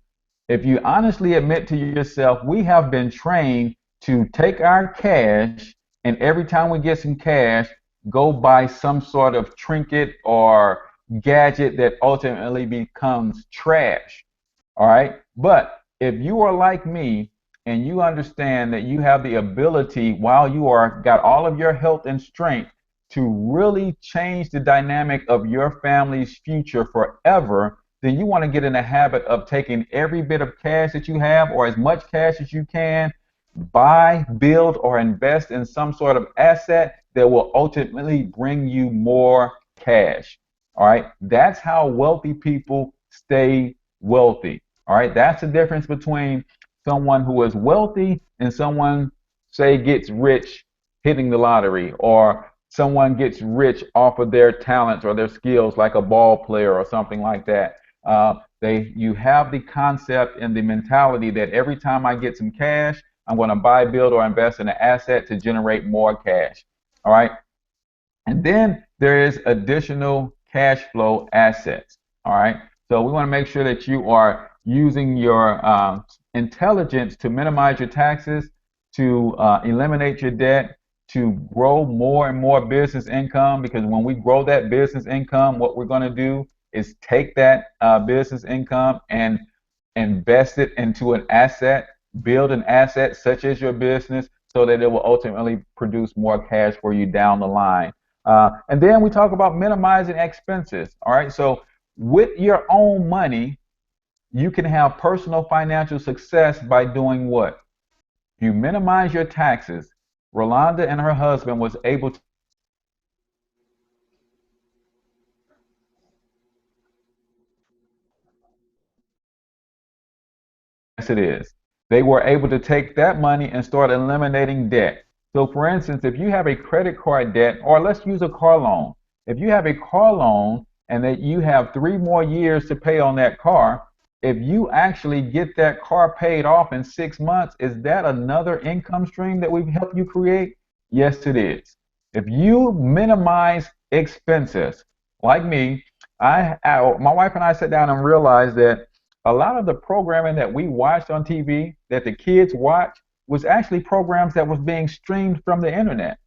If you honestly admit to yourself, we have been trained to take our cash and every time we get some cash, go buy some sort of trinket or gadget that ultimately becomes trash. All right? But if you are like me and you understand that you have the ability, while you are got all of your health and strength, to really change the dynamic of your family's future forever, then you want to get in the habit of taking every bit of cash that you have, or as much cash as you can, buy, build, or invest in some sort of asset that will ultimately bring you more cash. All right. That's how wealthy people stay wealthy. All right. That's the difference between someone who is wealthy and someone, say, gets rich hitting the lottery, or someone gets rich off of their talents or their skills, like a ball player or something like that. You have the concept and the mentality that every time I get some cash, I'm going to buy, build, or invest in an asset to generate more cash. All right. And then there is additional cash flow assets. All right. So we want to make sure that you are using your intelligence to minimize your taxes, to eliminate your debt, to grow more and more business income. Because when we grow that business income, what we're going to do is take that business income and invest it into an asset, build an asset such as your business, so that it will ultimately produce more cash for you down the line. And then we talk about minimizing expenses. All right. So with your own money, you can have personal financial success by doing what? You minimize your taxes. Rolanda and her husband was able to. Yes, it is. They were able to take that money and start eliminating debt. So, for instance, if you have a credit card debt, or let's use a car loan. If you have a car loan and that you have 3 more years to pay on that car, if you actually get that car paid off in 6 months, is that another income stream that we've helped you create? Yes, it is. If you minimize expenses, like me, my wife and I sat down and realized that a lot of the programming that we watched on TV, that the kids watch, was actually programs that was being streamed from the internet.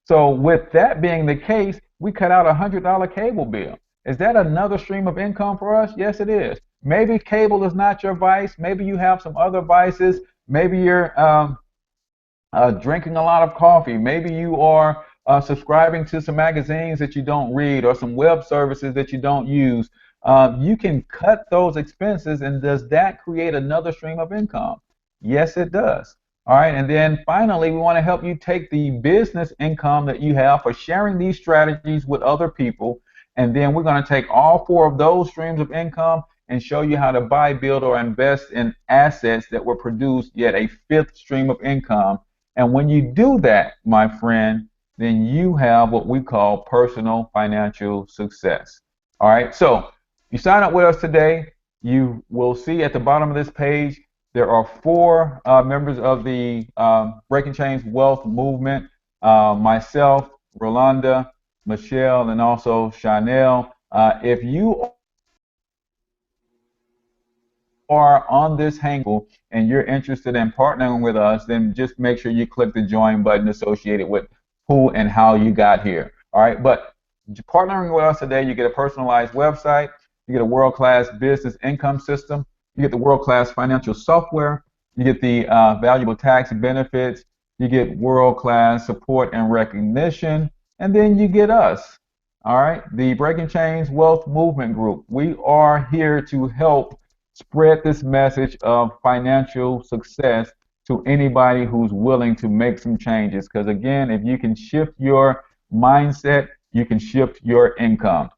So with that being the case, we cut out $100 cable bill. Is that another stream of income for us? Yes, it is. Maybe cable is not your vice. Maybe you have some other vices. Maybe you're drinking a lot of coffee. Maybe you are subscribing to some magazines that you don't read, or some web services that you don't use. You can cut those expenses, and does that create another stream of income? Yes, it does. All right, and then finally, we want to help you take the business income that you have for sharing these strategies with other people, and then we're going to take all 4 of those streams of income and show you how to buy, build, or invest in assets that will produce yet a 5th stream of income. And when you do that, my friend, then you have what we call personal financial success. All right, so you sign up with us today, you will see at the bottom of this page there are 4 members of the Breaking Chains Wealth Movement: myself, Rolanda, Michelle, and also Chanel. If you are on this hangout and you're interested in partnering with us, then just make sure you click the join button associated with who and how you got here. All right, but partnering with us today, you get a personalized website, you get a world-class business income system, you get the world-class financial software, you get the valuable tax benefits, you get world-class support and recognition, and then you get us. All right, the Breaking Chains Wealth Movement Group. We are here to help spread this message of financial success to anybody who's willing to make some changes. Because again, if you can shift your mindset, you can shift your income.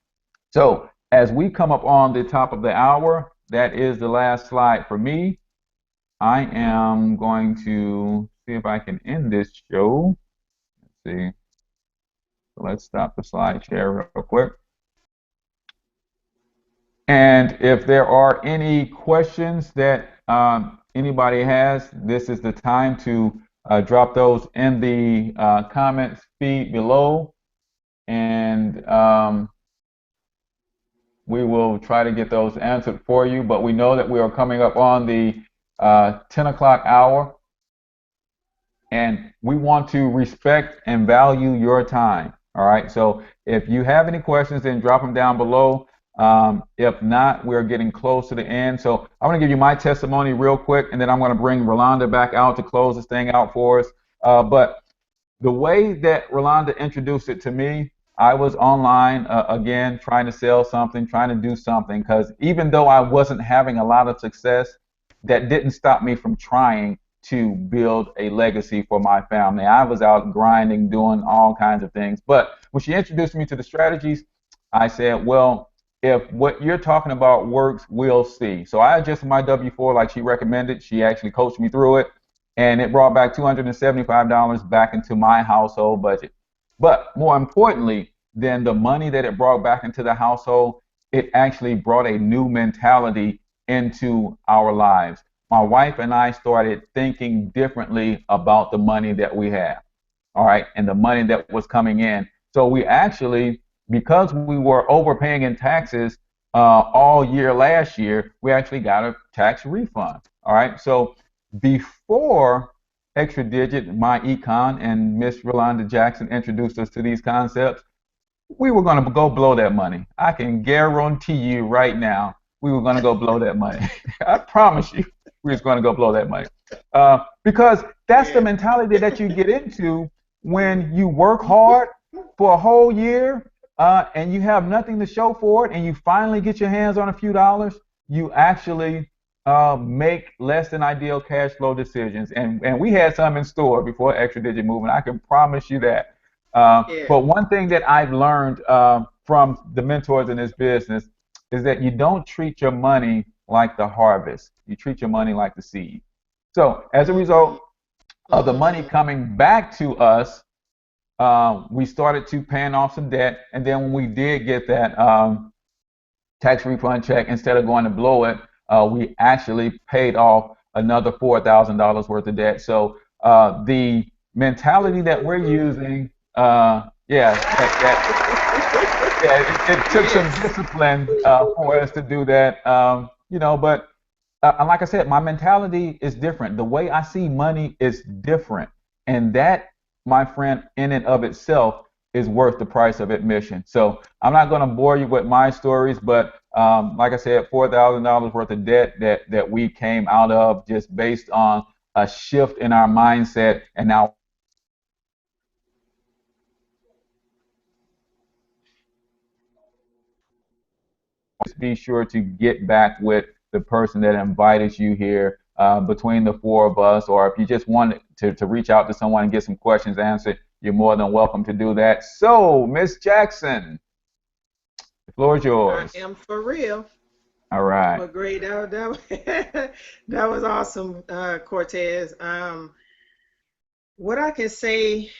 So as we come up on the top of the hour, that is the last slide for me. I am going to see if I can end this show. Let's see. So let's stop the slide share real quick. And if there are any questions that anybody has, this is the time to drop those in the comments feed below, and we will try to get those answered for you. But we know that we are coming up on the 10 o'clock hour, and we want to respect and value your time. All right, so if you have any questions, then drop them down below. If not, we're getting close to the end. So I want to give you my testimony real quick, and then I'm going to bring Rolanda back out to close this thing out for us. But the way that Rolanda introduced it to me, I was online again trying to sell something, trying to do something, because even though I wasn't having a lot of success, that didn't stop me from trying to build a legacy for my family. I was out grinding, doing all kinds of things. But when she introduced me to the strategies, I said, well, if what you're talking about works, we'll see. So I adjusted my W-4 like she recommended. She actually coached me through it, and it brought back $275 back into my household budget. But more importantly than the money that it brought back into the household, it actually brought a new mentality into our lives. My wife and I started thinking differently about the money that we have, all right, and the money that was coming in. So we actually, because we were overpaying in taxes all year last year, we actually got a tax refund, all right? So before Extra Digit, my econ, and Miss Rolanda Jackson introduced us to these concepts, we were going to go blow that money. I can guarantee you right now, we were going to go blow that money. I promise you, we was going to go blow that money. Because that's the mentality that you get into when you work hard for a whole year and you have nothing to show for it, and you finally get your hands on a few dollars. You actually make less than ideal cash flow decisions. And we had some in store before Extra Digit Movement. I can promise you that. But one thing that I've learned from the mentors in this business is that you don't treat your money like the harvest. You treat your money like the seed. So as a result of the money coming back to us, we started to paying off some debt. And then when we did get that tax refund check, instead of going to blow it, we actually paid off another $4,000 worth of debt. So the mentality that we're using, it took some discipline for us to do that, but like I said, my mentality is different. The way I see money is different. And that, my friend, in and of itself is worth the price of admission. So I'm not going to bore you with my stories, but like I said, $4,000 worth of debt that we came out of just based on a shift in our mindset. And now just be sure to get back with the person that invited you here between the four of us, or if you just want to reach out to someone and get some questions answered, you're more than welcome to do that. So, Miss Jackson, the floor is yours. I am for real. All right. Well, great. That was awesome, Cortez. What I can say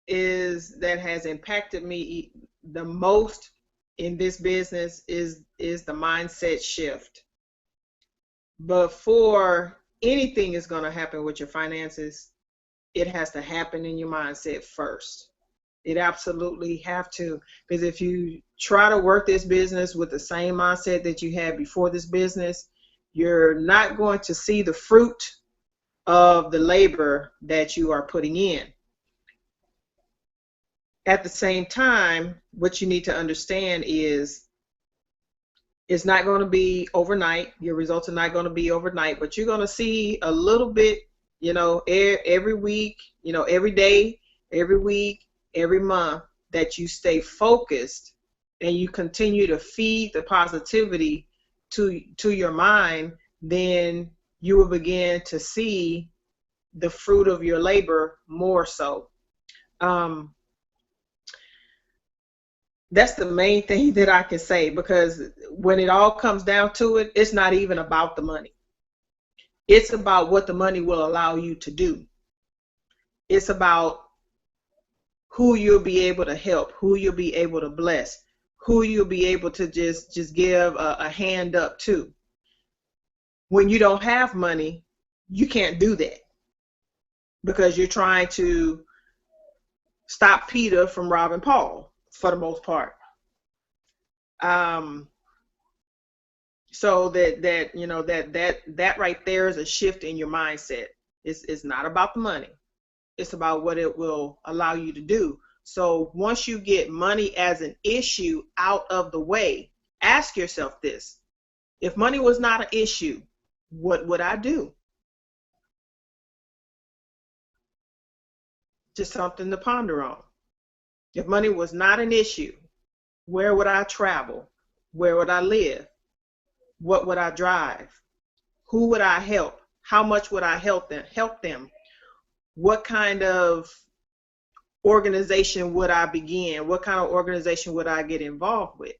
is that has impacted me the most in this business is the mindset shift. Before anything is going to happen with your finances, it has to happen in your mindset first. It absolutely have to, because if you try to work this business with the same mindset that you had before this business, you're not going to see the fruit of the labor that you are putting in. At the same time, what you need to understand is it's not going to be overnight. Your results are not going to be overnight, but you're going to see a little bit, every week, every day, every week, every month, that you stay focused and you continue to feed the positivity to your mind, then you will begin to see the fruit of your labor more so. That's the main thing that I can say, because when it all comes down to it, it's not even about the money. It's about what the money will allow you to do. It's about who you'll be able to help, who you'll be able to bless, who you'll be able to just give a hand up to. When you don't have money, you can't do that because you're trying to stop Peter from robbing Paul, for the most part. So that right there is a shift in your mindset. It's not about the money. It's about what it will allow you to do. So once you get money as an issue out of the way, Ask yourself this. If money was not an issue, what would I do? Just something to ponder on. If money was not an issue, where would I travel? Where would I live? What would I drive? Who would I help? How much would I help them? What kind of organization would I begin? What kind of organization would I get involved with?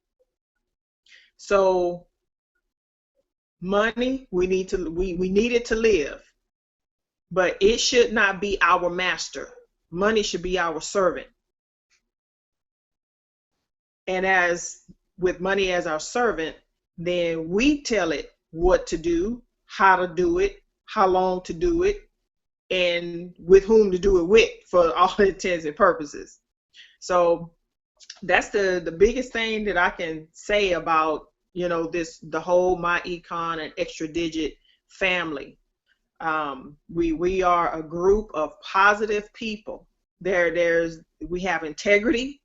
So money, we need it to live, but it should not be our master. Money should be our servant. And as with money as our servant, then we tell it what to do, how to do it, how long to do it, and with whom to do it with, for all intents and purposes. So that's the biggest thing that I can say about, the whole MyEcon and Extra Digit family. We are a group of positive people. We have integrity,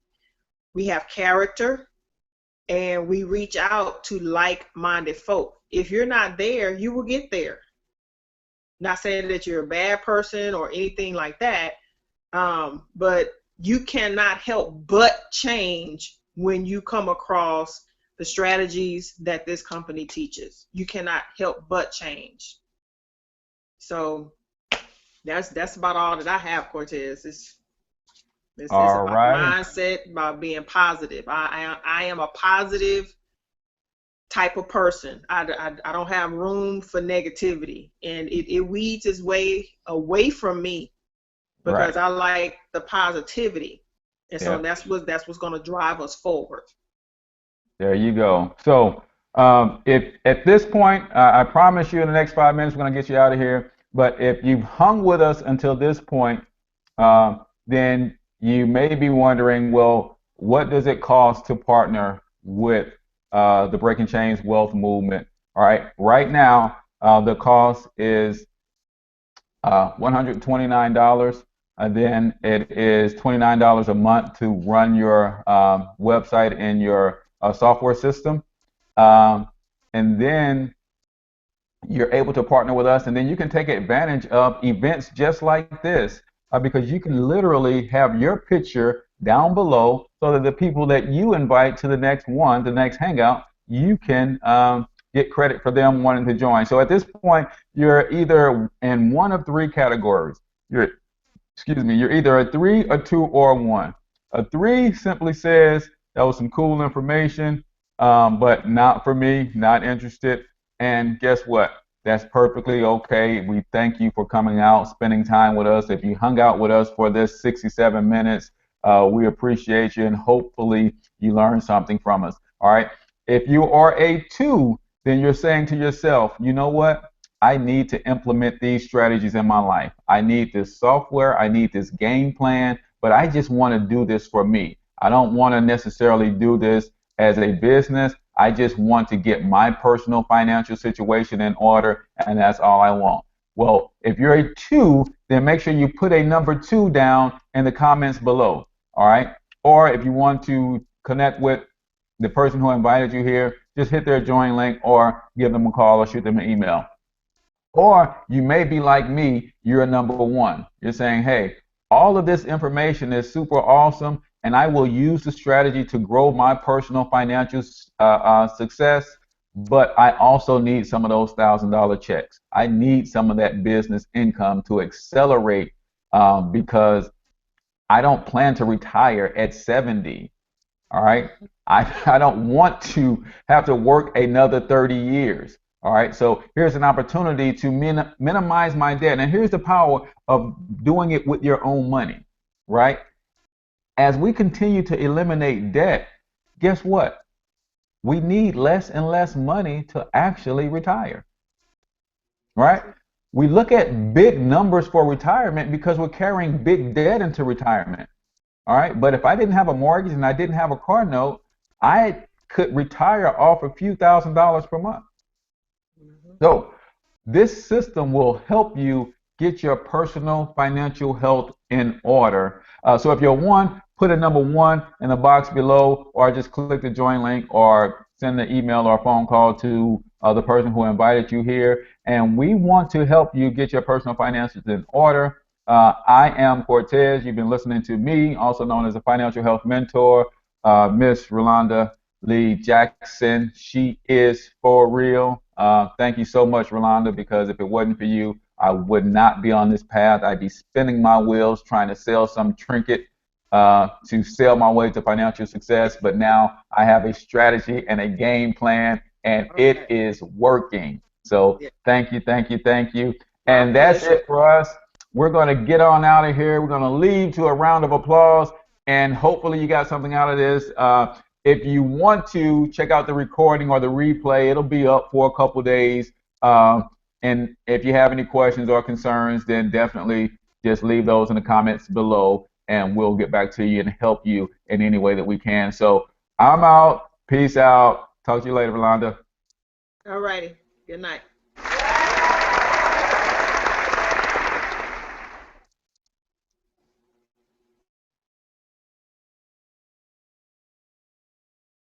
we have character, and we reach out to like-minded folk. If you're not there, you will get there. Not saying that you're a bad person or anything like that, but you cannot help but change when you come across the strategies that this company teaches. You cannot help but change. So that's about all that I have, Cortez. It's All about right. mindset, about being positive. I am a positive type of person. I don't have room for negativity, and it weeds its way away from me because Right. I like the positivity, and so Yep. that's what's going to drive us forward. There you go. So, if at this point, I promise you in the next 5 minutes, we're going to get you out of here. But if you've hung with us until this point, then you may be wondering, well, what does it cost to partner with the Breaking Chains Wealth Movement? All right. Right now, the cost is $129, and then it is $29 a month to run your website and your software system. Um, and then you're able to partner with us, and then you can take advantage of events just like this, because you can literally have your picture down below so that the people that you invite to the next one, the next hangout, you can get credit for them wanting to join. So at this point, you're either in one of three categories. You're either a 3, a 2, or a 1. A 3 simply says that was some cool information, but not for me, not interested. And guess what? That's perfectly okay. We thank you for coming out, spending time with us. If you hung out with us for this 67 minutes, we appreciate you, and hopefully you learned something from us. All right. If you are a 2, then you're saying to yourself, you know what? I need to implement these strategies in my life. I need this software. I need this game plan, but I just want to do this for me. I don't want to necessarily do this as a business. I just want to get my personal financial situation in order, and that's all I want. Well, if you're a 2, then make sure you put a number 2 down in the comments below. All right. Or if you want to connect with the person who invited you here, just hit their join link or give them a call or shoot them an email. Or you may be like me, you're a number 1. You're saying, hey, all of this information is super awesome, and I will use the strategy to grow my personal financial success, but I also need some of those $1,000 checks. I need some of that business income to accelerate, because I don't plan to retire at 70. All right. I don't want to have to work another 30 years. All right. So here's an opportunity to minimize my debt. And here's the power of doing it with your own money. Right. As we continue to eliminate debt, guess what? We need less and less money to actually retire. Right. We look at big numbers for retirement because we're carrying big debt into retirement. All right. But if I didn't have a mortgage and I didn't have a car note, I could retire off a few $1,000s per month. So this system will help you get your personal financial health in order. So if you're 1, put a number 1 in the box below, or just click the join link or send an email or a phone call to the person who invited you here. And we want to help you get your personal finances in order. I am Cortez. You've been listening to me, also known as a financial health mentor, Miss Rolanda Lee Jackson. She is for real. Thank you so much, Rolanda, because if it wasn't for you, I would not be on this path. I'd be spinning my wheels trying to sell some trinket to sell my way to financial success. But now I have a strategy and a game plan, and it is working. So thank you, thank you, thank you. And that's it for us. We're going to get on out of here. We're going to leave to a round of applause, and hopefully you got something out of this. If you want to check out the recording or the replay, it'll be up for a couple days. And if you have any questions or concerns, then definitely just leave those in the comments below, and we'll get back to you and help you in any way that we can. So I'm out. Peace out. Talk to you later, Rolanda. All righty. Good night.